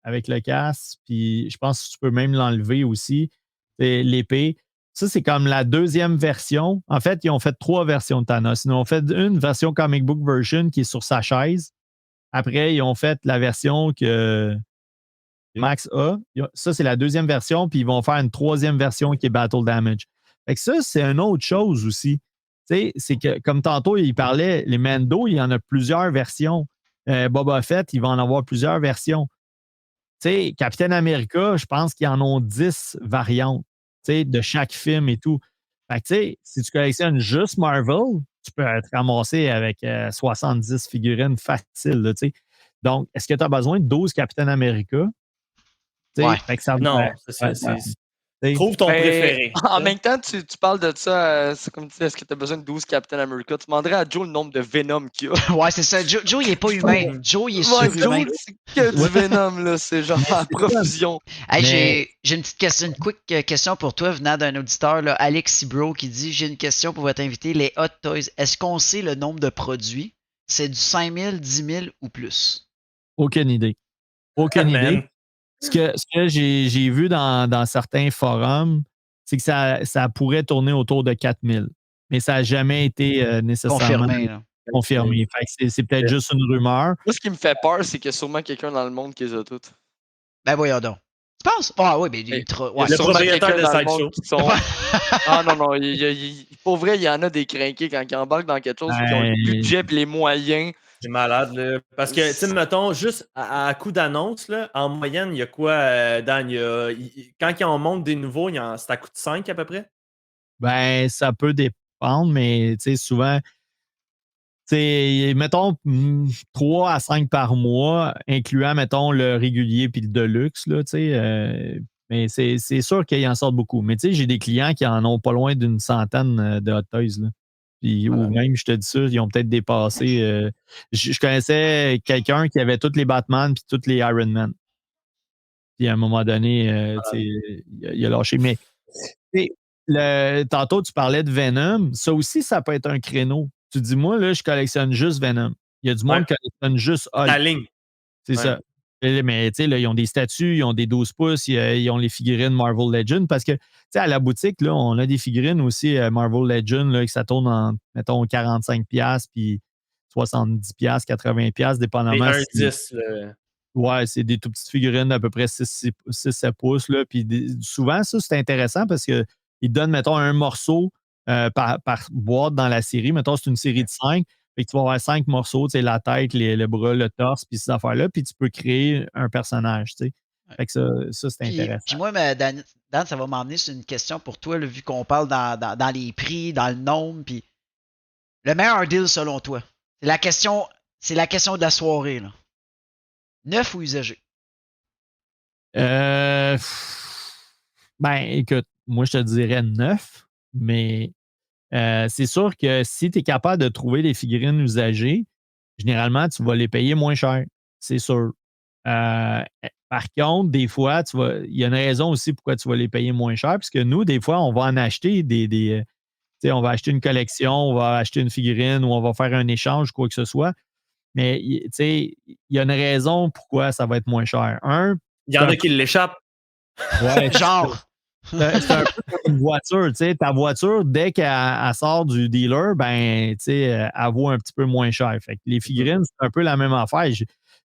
avec le casque, puis je pense que tu peux même l'enlever aussi. L'épée. Ça, c'est comme la 2e version. En fait, ils ont fait 3 versions de Thanos. Ils ont fait une version comic book version qui est sur sa chaise. Après, ils ont fait la version que Max a. Ça, c'est la 2e version, puis ils vont faire une 3e version qui est Battle Damage. Fait que ça, c'est une autre chose aussi. C'est que, comme tantôt, il parlait, les Mando, il y en a plusieurs versions. Boba Fett, il va en avoir plusieurs versions. Captain America, je pense qu'ils en ont 10 variantes de chaque film et tout. Fait que, si tu collectionnes juste Marvel, tu peux te ramasser avec 70 figurines faciles. Là, donc, est-ce que tu as besoin de 12 Captain America? Fait que ça non, trouve ton préféré. En même temps, tu parles de ça, c'est comme tu dis, est-ce que tu as besoin de 12 Captain America? Tu demanderais à Joe le nombre de Venom qu'il y a. Ouais, c'est ça. Joe, il est pas humain. Joe, il est surhumain. C'est que du Venom, là. C'est genre à profusion. Hey, j'ai une petite question, une quick question pour toi venant d'un auditeur, là, Alex Bro, qui dit: j'ai une question pour votre invité. Les Hot Toys, est-ce qu'on sait le nombre de produits? C'est du 5000, 10 000 ou plus? Aucune idée. Aucune idée. Ce que j'ai vu dans certains forums, c'est que ça pourrait tourner autour de 4000. Mais ça n'a jamais été nécessairement confirmé. Fait que c'est peut-être juste une rumeur. Moi, ce qui me fait peur, c'est qu'il y a sûrement quelqu'un dans le monde qui les a toutes. Ben voyons donc. Tu penses? Ah oui, mais le propriétaire de Sideshow. Ah non, pour vrai, il y en a des crinqués quand ils embarquent dans quelque chose qui ont le budget et les moyens C'est malade, là. Parce que, tu sais, mettons, juste à coup d'annonce, là, en moyenne, il y a quoi, Dan? Quand ils en montent des nouveaux, ça coûte 5 à peu près? Ben, ça peut dépendre, mais tu sais, souvent, tu sais, mettons 3 à 5 par mois, incluant, mettons, le régulier puis le deluxe, là, tu sais. Mais c'est sûr qu'ils en sortent beaucoup. Mais tu sais, j'ai des clients qui en ont pas loin d'une centaine de Hot Toys, là. Puis, ou Malade. même, je te dis ça, ils ont peut-être dépassé. Je connaissais quelqu'un qui avait tous les Batman puis tous les Iron Man. Puis à un moment donné, tu sais, il a lâché. Mais tu sais, tantôt, tu parlais de Venom. Ça aussi, ça peut être un créneau. Tu dis, moi, là, je collectionne juste Venom. Il y a du Ouais. monde qui collectionne juste Ta Hulk. ligne. C'est Ouais. ça. Mais tu sais, là, ils ont des statues, ils ont des 12 pouces, ils ont les figurines Marvel Legends. Parce que, tu sais, à la boutique, là, on a des figurines aussi Marvel Legends, là, que ça tourne en, mettons, 45$ puis 70$, 80$, Les dépendamment si. 1-10, là. Ouais, c'est des tout petites figurines d'à peu près 6-7 pouces. Là. Puis souvent, ça, c'est intéressant parce qu'ils donnent, mettons, un morceau par boîte dans la série. Mettons, c'est une série de 5. Fait que tu vas avoir 5 morceaux, tu sais, la tête, le bras, le torse, puis ces affaires-là. Puis tu peux créer un personnage, tu sais. Fait que ça c'est Puis intéressant. moi, Dan, ça va m'emmener sur une question pour toi, là, vu qu'on parle dans les prix, dans le nombre. Puis le meilleur deal selon toi? C'est la question de la soirée, là. Neuf ou usagé? Euh, ben, écoute, moi, je te dirais 9, mais c'est sûr que si tu es capable de trouver des figurines usagées, généralement, tu vas les payer moins cher. C'est sûr. Par contre, des fois, il y a une raison aussi pourquoi tu vas les payer moins cher, puisque nous, des fois, on va en acheter tu sais, on va acheter une collection, on va acheter une figurine ou on va faire un échange, quoi que ce soit. Mais tu sais, il y a une raison pourquoi ça va être moins cher. Il y C'est en un a qui l'échappent. ouais, Genre. c'est un peu comme une voiture, tu sais. Ta voiture, dès qu'elle sort du dealer, ben, tu sais, elle vaut un petit peu moins cher. Fait que les figurines, c'est un peu la même affaire.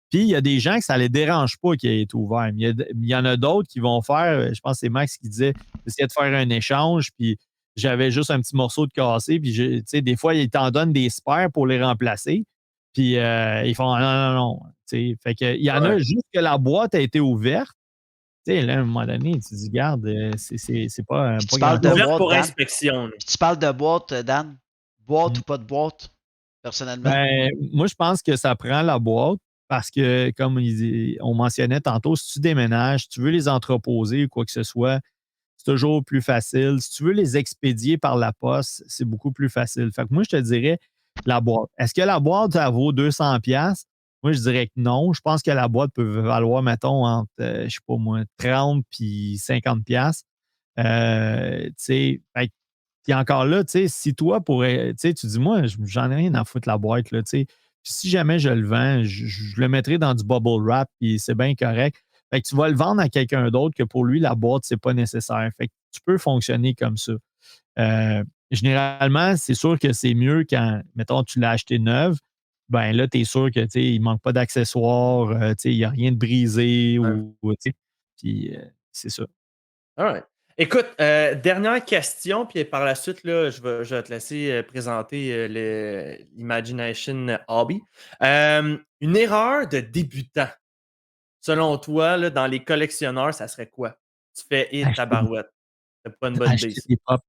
Puis, il y a des gens que ça ne les dérange pas qu'il ait été ouvert. Mais il y en a d'autres qui vont faire, je pense que c'est Max qui disait, essayer de faire un échange, puis j'avais juste un petit morceau de cassé, puis, tu sais, des fois, ils t'en donnent des spares pour les remplacer. Puis, ils font, non, non, non. Tu sais, fait que, il y en a juste que la boîte a été ouverte. Tu sais, là, à un moment donné, tu dis, garde, c'est pas, Puis pas tu parles de grand-chose. Ouvert boîte, pour Dan. inspection. Puis tu parles de boîte, Dan. Boîte Mm. ou pas de boîte, personnellement? Ben, moi, je pense que ça prend la boîte parce que, comme on mentionnait tantôt, si tu déménages, si tu veux les entreposer ou quoi que ce soit, c'est toujours plus facile. Si tu veux les expédier par la poste, c'est beaucoup plus facile. Fait que moi, je te dirais la boîte. Est-ce que la boîte, ça vaut 200$? Moi, je dirais que non. Je pense que la boîte peut valoir, mettons, entre, je sais pas moi, 30 puis 50$. Tu sais, fait que puis encore là, tu sais, si toi, tu sais, tu dis, moi, j'en ai rien à foutre la boîte, là, tu sais. Puis si jamais je le vends, je le mettrai dans du bubble wrap, puis c'est bien correct. Fait que tu vas le vendre à quelqu'un d'autre que pour lui, la boîte, c'est pas nécessaire. Fait que tu peux fonctionner comme ça. Généralement, c'est sûr que c'est mieux quand, mettons, tu l'as acheté neuve. Ben là, tu es sûr que, tu sais, il manque pas d'accessoires, tu sais, il n'y a rien de brisé tu sais. Puis c'est ça. All right. Écoute, dernière question, puis par la suite, là, je vais te laisser présenter l'Imagination Hobby. Une erreur de débutant, selon toi, là, dans les collectionneurs, ça serait quoi? Tu fais hit ta Acheter des, barouette. C'est pas une bonne idée, acheter ça. des pop.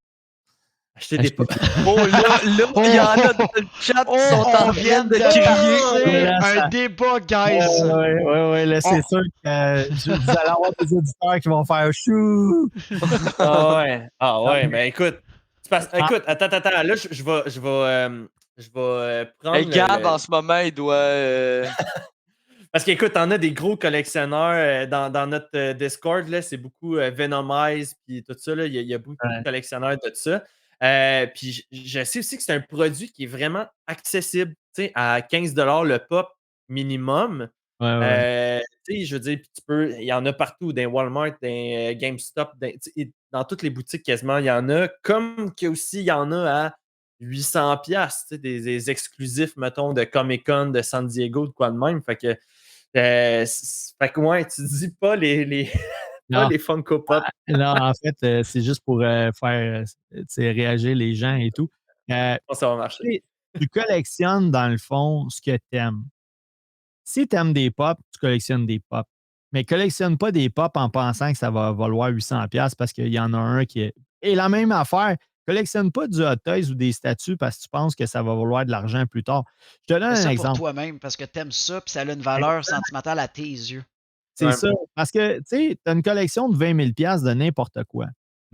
Acheter des Acheter pas. Oh là, il y en a dans le chat qui sont en On train vient de de crier. passer Là, un ça- débat, guys. ouais, là, c'est On- sûr que vous allez avoir des auditeurs qui vont faire chou. Ah ouais. Ah ouais, Ah, ben écoute. Écoute, attends. Là, je vais Hey, prendre Gab, en ce moment, il doit. Parce qu'écoute, t'en as des gros collectionneurs dans notre Discord, là, c'est beaucoup Venomize puis tout ça. Là, il y a beaucoup de ouais, collectionneurs de ça. Puis je sais aussi que c'est un produit qui est vraiment accessible, tu sais, à 15$ le pop minimum. ouais. Tu sais, je veux dire, puis il y en a partout, dans Walmart, dans GameStop, tu sais, dans toutes les boutiques quasiment, il y en a. Comme qu'il aussi, il y en a à 800$, tu sais, des exclusifs, mettons, de Comic-Con, de San Diego, de quoi de même. Fait que ouais, tu dis pas pas Non, les Funko Pop. non, en fait, c'est juste pour faire tu sais, réagir les gens et tout. Je pense que ça va Tu marcher. sais, tu collectionnes, dans le fond, ce que tu aimes. Si tu aimes des pop, tu collectionnes des pop. Mais collectionne pas des pop en pensant que ça va valoir 800$ parce qu'il y en a un qui est. Et la même affaire, collectionne pas du Hot Toys ou des statues parce que tu penses que ça va valoir de l'argent plus tard. Je te donne Fais un ça pour exemple. toi-même parce que t'aimes ça puis ça a une valeur sentimentale à tes yeux. C'est Ouais. ça. Parce que, tu sais, tu as une collection de 20 000$ de n'importe quoi.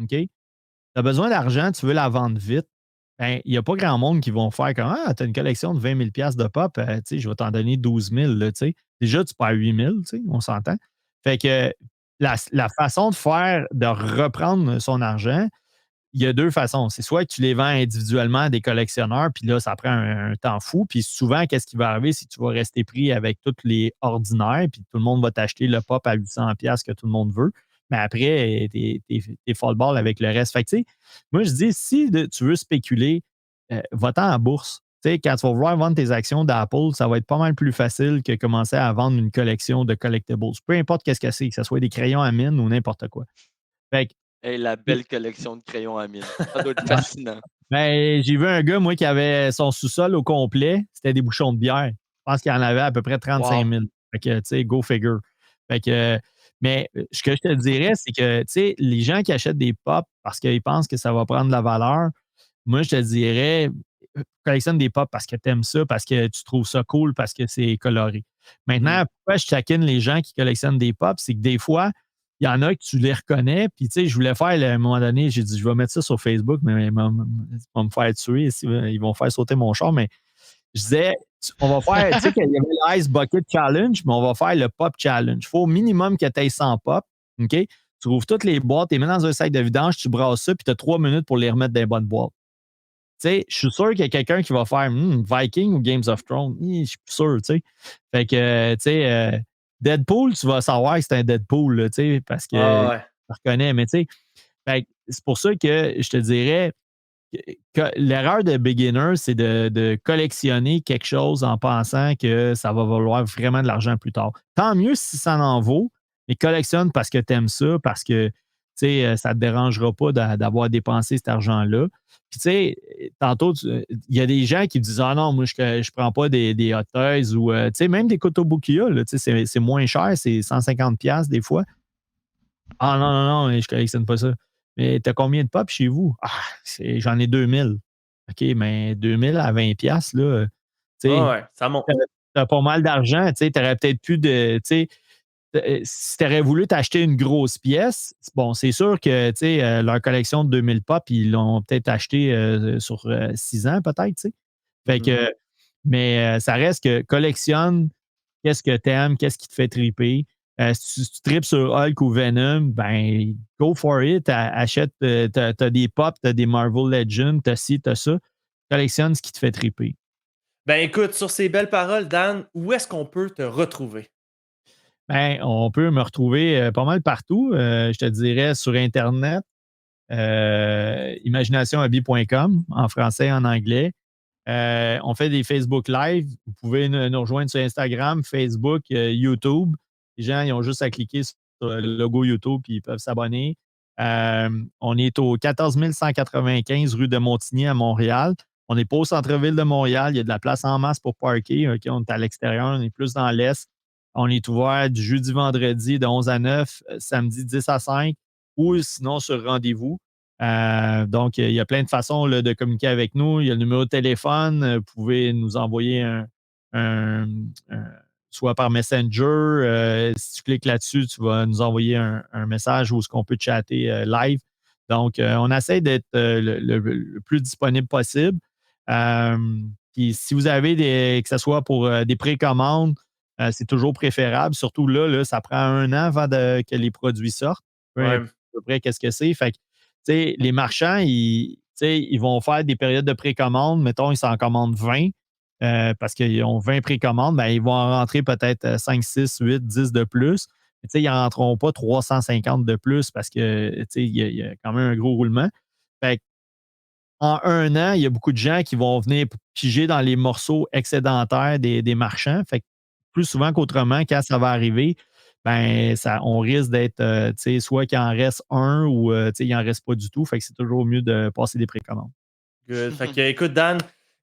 OK? Tu as besoin d'argent, tu veux la vendre vite. Ben, il n'y a pas grand monde qui vont faire comme Ah, tu as une collection de 20 000$ de pop, tu sais, je vais t'en donner 12 000. Là, tu sais. Déjà, tu perds 8 000, tu sais, on s'entend. Fait que la façon de faire, de reprendre son argent, il y a deux façons. C'est soit que tu les vends individuellement à des collectionneurs, puis là, ça prend un temps fou. Puis souvent, qu'est-ce qui va arriver, c'est que tu vas rester pris avec tous les ordinaires, puis tout le monde va t'acheter le pop à 800$ que tout le monde veut. Mais après, t'es fall ball avec le reste. Fait que, tu sais, moi, je dis, si tu veux spéculer, va-t'en en bourse. Tu sais, quand tu vas vouloir vendre tes actions d'Apple, ça va être pas mal plus facile que commencer à vendre une collection de collectibles. Peu importe qu'est-ce que c'est, que ce soit des crayons à mine ou n'importe quoi. Fait que, Hey, la belle collection de crayons à mine. Ça doit être fascinant. ben, j'ai vu un gars, moi, qui avait son sous-sol au complet. C'était des bouchons de bière. Je pense qu'il en avait à peu près 35 000. Fait que, tu sais, go figure. Fait que, mais ce que je te dirais, c'est que, tu sais, les gens qui achètent des pop parce qu'ils pensent que ça va prendre de la valeur, moi, je te dirais, collectionne des pop parce que tu aimes ça, parce que tu trouves ça cool, parce que c'est coloré. Maintenant, pourquoi je taquine les gens qui collectionnent des pop, c'est que des fois, il y en a que tu les reconnais. Puis, tu sais, je voulais faire, à un moment donné, j'ai dit, je vais mettre ça sur Facebook, mais ils vont me faire tuer. Ils vont faire sauter mon char. Mais je disais, on va faire, tu sais, qu'il y avait l'Ice Bucket Challenge, mais on va faire le Pop Challenge. Il faut au minimum que tu aies 100 pop. OK? Tu ouvres toutes les boîtes, tu les mets dans un sac de vidange, tu brasses ça, puis tu as 3 minutes pour les remettre dans les bonnes boîtes. Tu sais, je suis sûr qu'il y a quelqu'un qui va faire Viking ou Games of Thrones. Je suis plus sûr, tu sais. Fait que, tu sais, Deadpool, tu vas savoir que c'est un Deadpool, là, tu sais, parce que Ouais. tu reconnais. Mais tu sais, c'est pour ça que je te dirais que l'erreur de beginner, c'est de collectionner quelque chose en pensant que ça va valoir vraiment de l'argent plus tard. Tant mieux si ça en vaut, mais collectionne parce que tu aimes ça, parce que tu sais, ça ne te dérangera pas d'avoir dépensé cet argent-là. Puis, tu sais, tantôt, il y a des gens qui disent Ah non, moi, je ne prends pas des Hot Toys ou, tu sais, même des Kotobukiya, là, tu sais, c'est moins cher, c'est 150$ des fois. Ah non, non, non, je collectionne pas ça. Mais t'as combien de pop chez vous? Ah, j'en ai 2000. OK, mais 2000 à 20$, là, tu sais, Ouais, ça monte. t'as pas mal d'argent, tu sais, t'aurais peut-être pu tu sais, si t'aurais voulu t'acheter une grosse pièce, bon, c'est sûr que, tu sais, leur collection de 2000 pop, ils l'ont peut-être acheté sur 6 ans, peut-être, tu sais. Fait que, mais ça reste que collectionne qu'est-ce que t'aimes, qu'est-ce qui te fait triper. Si tu tripes sur Hulk ou Venom, ben, go for it. Achète, t'as des pop, t'as des Marvel Legends, t'as ci, t'as ça. Collectionne ce qui te fait triper. Ben écoute, sur ces belles paroles, Dan, où est-ce qu'on peut te retrouver? Ben, on peut me retrouver pas mal partout. Je te dirais sur Internet, imaginationhobby.com, en français et en anglais. On fait des Facebook Live. Vous pouvez nous rejoindre sur Instagram, Facebook, YouTube. Les gens, ils ont juste à cliquer sur le logo YouTube et ils peuvent s'abonner. On est au 14 195 rue de Montigny à Montréal. On n'est pas au centre-ville de Montréal. Il y a de la place en masse pour parker. OK, on est à l'extérieur. On est plus dans l'est. On est ouvert du jeudi, vendredi de 11 à 9, samedi 10 à 5 ou sinon sur rendez-vous. Donc, il y a plein de façons là, de communiquer avec nous. Il y a le numéro de téléphone. Vous pouvez nous envoyer soit par Messenger. Si tu cliques là-dessus, tu vas nous envoyer un message où est-ce qu'on peut chatter live. Donc, on essaie d'être le plus disponible possible. Puis, si vous avez que ce soit pour des précommandes, c'est toujours préférable. Surtout là, ça prend 1 an avant que les produits sortent. Peu Ouais. importe à peu près qu'est-ce que c'est. Fait que, tu sais, les marchands, ils vont faire des périodes de précommande. Mettons, ils s'en commandent 20 parce qu'ils ont 20 précommandes. Ben, ils vont en rentrer peut-être 5, 6, 8, 10 de plus. Mais, ils n'en rentreront pas 350 de plus parce que il y a quand même un gros roulement. Fait que, en 1 an, il y a beaucoup de gens qui vont venir piger dans les morceaux excédentaires des marchands. Fait que plus souvent qu'autrement, quand ça va arriver, ben, on risque d'être, soit qu'il en reste un ou il n'en reste pas du tout. Fait que c'est toujours mieux de passer des précommandes. Good. Fait que, écoute, Dan,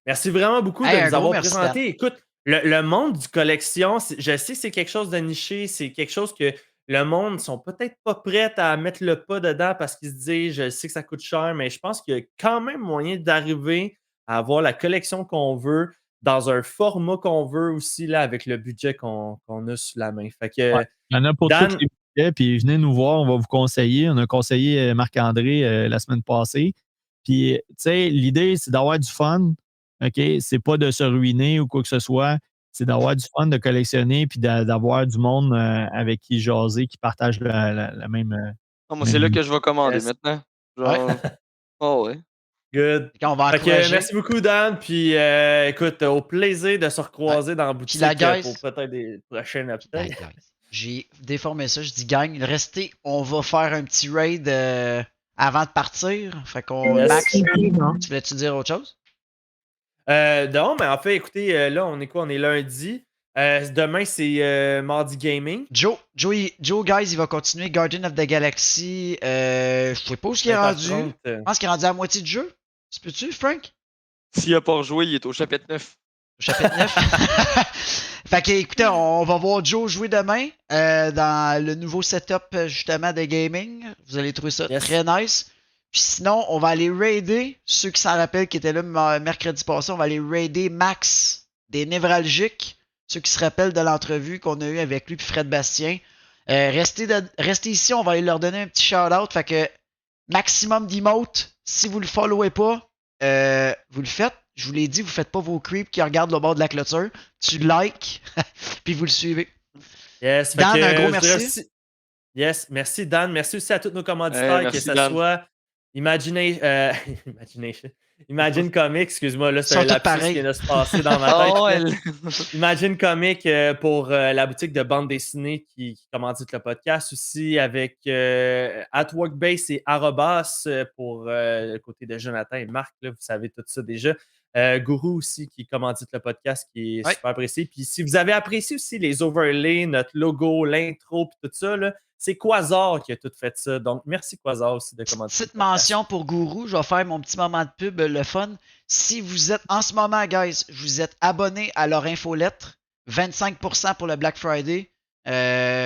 Merci vraiment beaucoup Hey, de un nous gros avoir merci, présenté. Écoute, le monde du collection, je sais que c'est quelque chose de niché, c'est quelque chose que le monde ne sont peut-être pas prêts à mettre le pas dedans parce qu'ils se disent, je sais que ça coûte cher, mais je pense qu'il y a quand même moyen d'arriver à avoir la collection qu'on veut dans un format qu'on veut aussi, là, avec le budget qu'on a sous la main. Fait Ouais. que, Il y en a pour tous Dan, les budgets, puis venez nous voir, on va vous conseiller. On a conseillé Marc-André la semaine passée. Puis, tu sais, l'idée, c'est d'avoir du fun. OK? C'est pas de se ruiner ou quoi que ce soit. C'est d'avoir du fun, de collectionner, puis d'avoir du monde avec qui jaser, qui partage la même. Non, moi, c'est là que je vais commander yes, maintenant. Ouais. Genre, oh ouais. good. Fait qu'on va Fait que encourager. merci beaucoup, Dan. Puis écoute, au plaisir de se recroiser dans la boutique la guys- pour peut-être des prochaines Puis, updates. gang. J'ai déformé ça. Je dis gang, restez, on va faire un petit raid avant de partir. Fait qu'on. Yes. Max, tu voulais-tu dire autre chose? Non, mais en fait, écoutez, là, on est quoi? On est lundi. Demain, c'est mardi gaming. Joe, guys, il va continuer Guardian of the Galaxy. Je sais pas où il est rendu. 20h30. Je pense qu'il est rendu à moitié du jeu. Tu peux-tu, Frank? S'il a pas rejoué, il est au chapitre 9. Au chapitre 9. Fait que, écoutez, on va voir Joe jouer demain dans le nouveau setup, justement, de gaming. Vous allez trouver ça Yes. très nice. Puis sinon, on va aller raider, ceux qui s'en rappellent qui étaient là mercredi passé, on va aller raider Max des Névralgiques. Ceux qui se rappellent de l'entrevue qu'on a eue avec lui puis Fred Bastien. Restez ici, on va aller leur donner un petit shout-out. Fait que maximum d'emotes. Si vous le followez pas, vous le faites. Je vous l'ai dit, vous faites pas vos creeps qui regardent le bord de la clôture. Tu likes, puis vous le suivez. Yes. Fait Dan, que, un gros je dirais merci. aussi- Yes, merci Dan. Merci aussi à tous nos commanditaires, Merci, que ce Dan. soit Imagine Comics, excuse-moi, là, Ils sont c'est un tous lapsus pareils. qui vient de se passer dans ma tête. Oh, là. elle. Imagine Comics pour la boutique de bande dessinée qui commandite le podcast aussi avec At Workbase et Arrobas pour le côté de Jonathan et Marc, là, vous savez tout ça déjà. Gourou aussi qui commandite le podcast qui est Ouais. super apprécié. Puis si vous avez apprécié aussi les overlays, notre logo, l'intro puis tout ça, là, c'est Quasar qui a tout fait ça. Donc merci Quasar aussi de commanditer. Petite mention pour Gourou, je vais faire mon petit moment de pub, le fun. Si vous êtes, en ce moment, guys, vous êtes abonné à leur infolettre, 25% pour le Black Friday.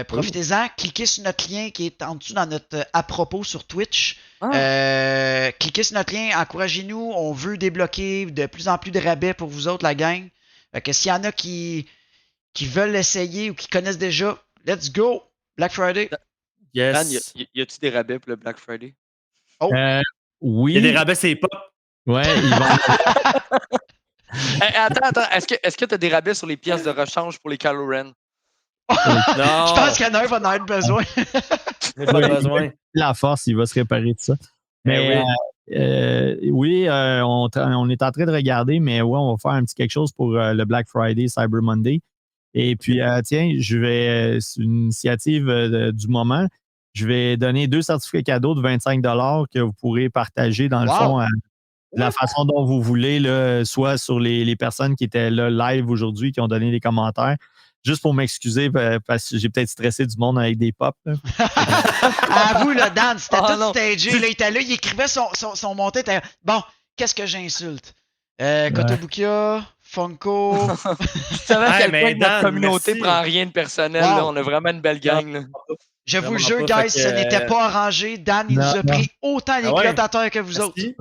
Profitez-en, cliquez sur notre lien qui est en dessous dans notre à propos sur Twitch. Cliquez sur notre lien, encouragez-nous. On veut débloquer de plus en plus de rabais pour vous autres, la gang. Fait que s'il y en a qui veulent l'essayer ou qui connaissent déjà, let's go! Black Friday. Yes. Dan, y a-tu des rabais pour le Black Friday? Oui. Il y a des rabais, c'est pas. Ouais, ils vont. Attends. Est-ce que tu as des rabais sur les pièces de rechange pour les Kylo Ren? Non. Je pense qu'il y en a un va en avoir besoin. J'ai pas besoin. La force, il va se réparer de ça. Mais oui, on est en train de regarder, mais ouais, on va faire un petit quelque chose pour le Black Friday, Cyber Monday. Et puis, tiens, c'est une initiative du moment. Je vais donner 2 certificats cadeaux de 25 $ que vous pourrez partager dans le fond de la façon dont vous voulez, là, soit sur les personnes qui étaient là live aujourd'hui, qui ont donné des commentaires. Juste pour m'excuser, parce que j'ai peut-être stressé du monde avec des pops. Avoue, là, Dan, c'était tout non. stagé. Là, il était là, il écrivait son monté. Bon, qu'est-ce que j'insulte? Kotobukiya, Funko. Tu savais à quel point Dan, notre communauté merci. prend rien de personnel. Wow. Là. On a vraiment une belle gang. Là. Je vous le Vraiment jure, pas, guys, fait que, ce n'était pas arrangé. Dan, il Non, nous a non. pris autant les ouais. culottes à terre que vous autres. Merci.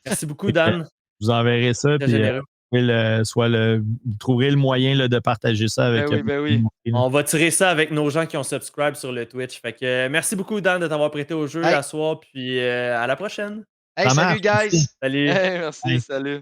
Merci beaucoup, Dan. Je vous enverrai ça. Très Puis, généreux. vous trouverez le moyen là, de partager ça avec. Ben oui. On va tirer ça avec nos gens qui ont subscribe sur le Twitch. Fait que merci beaucoup, Dan, de t'avoir prêté au jeu Hey. à soir. Puis à la prochaine. Hey, Ça salut, marche, guys. Salut. Hey, merci, Bye. salut.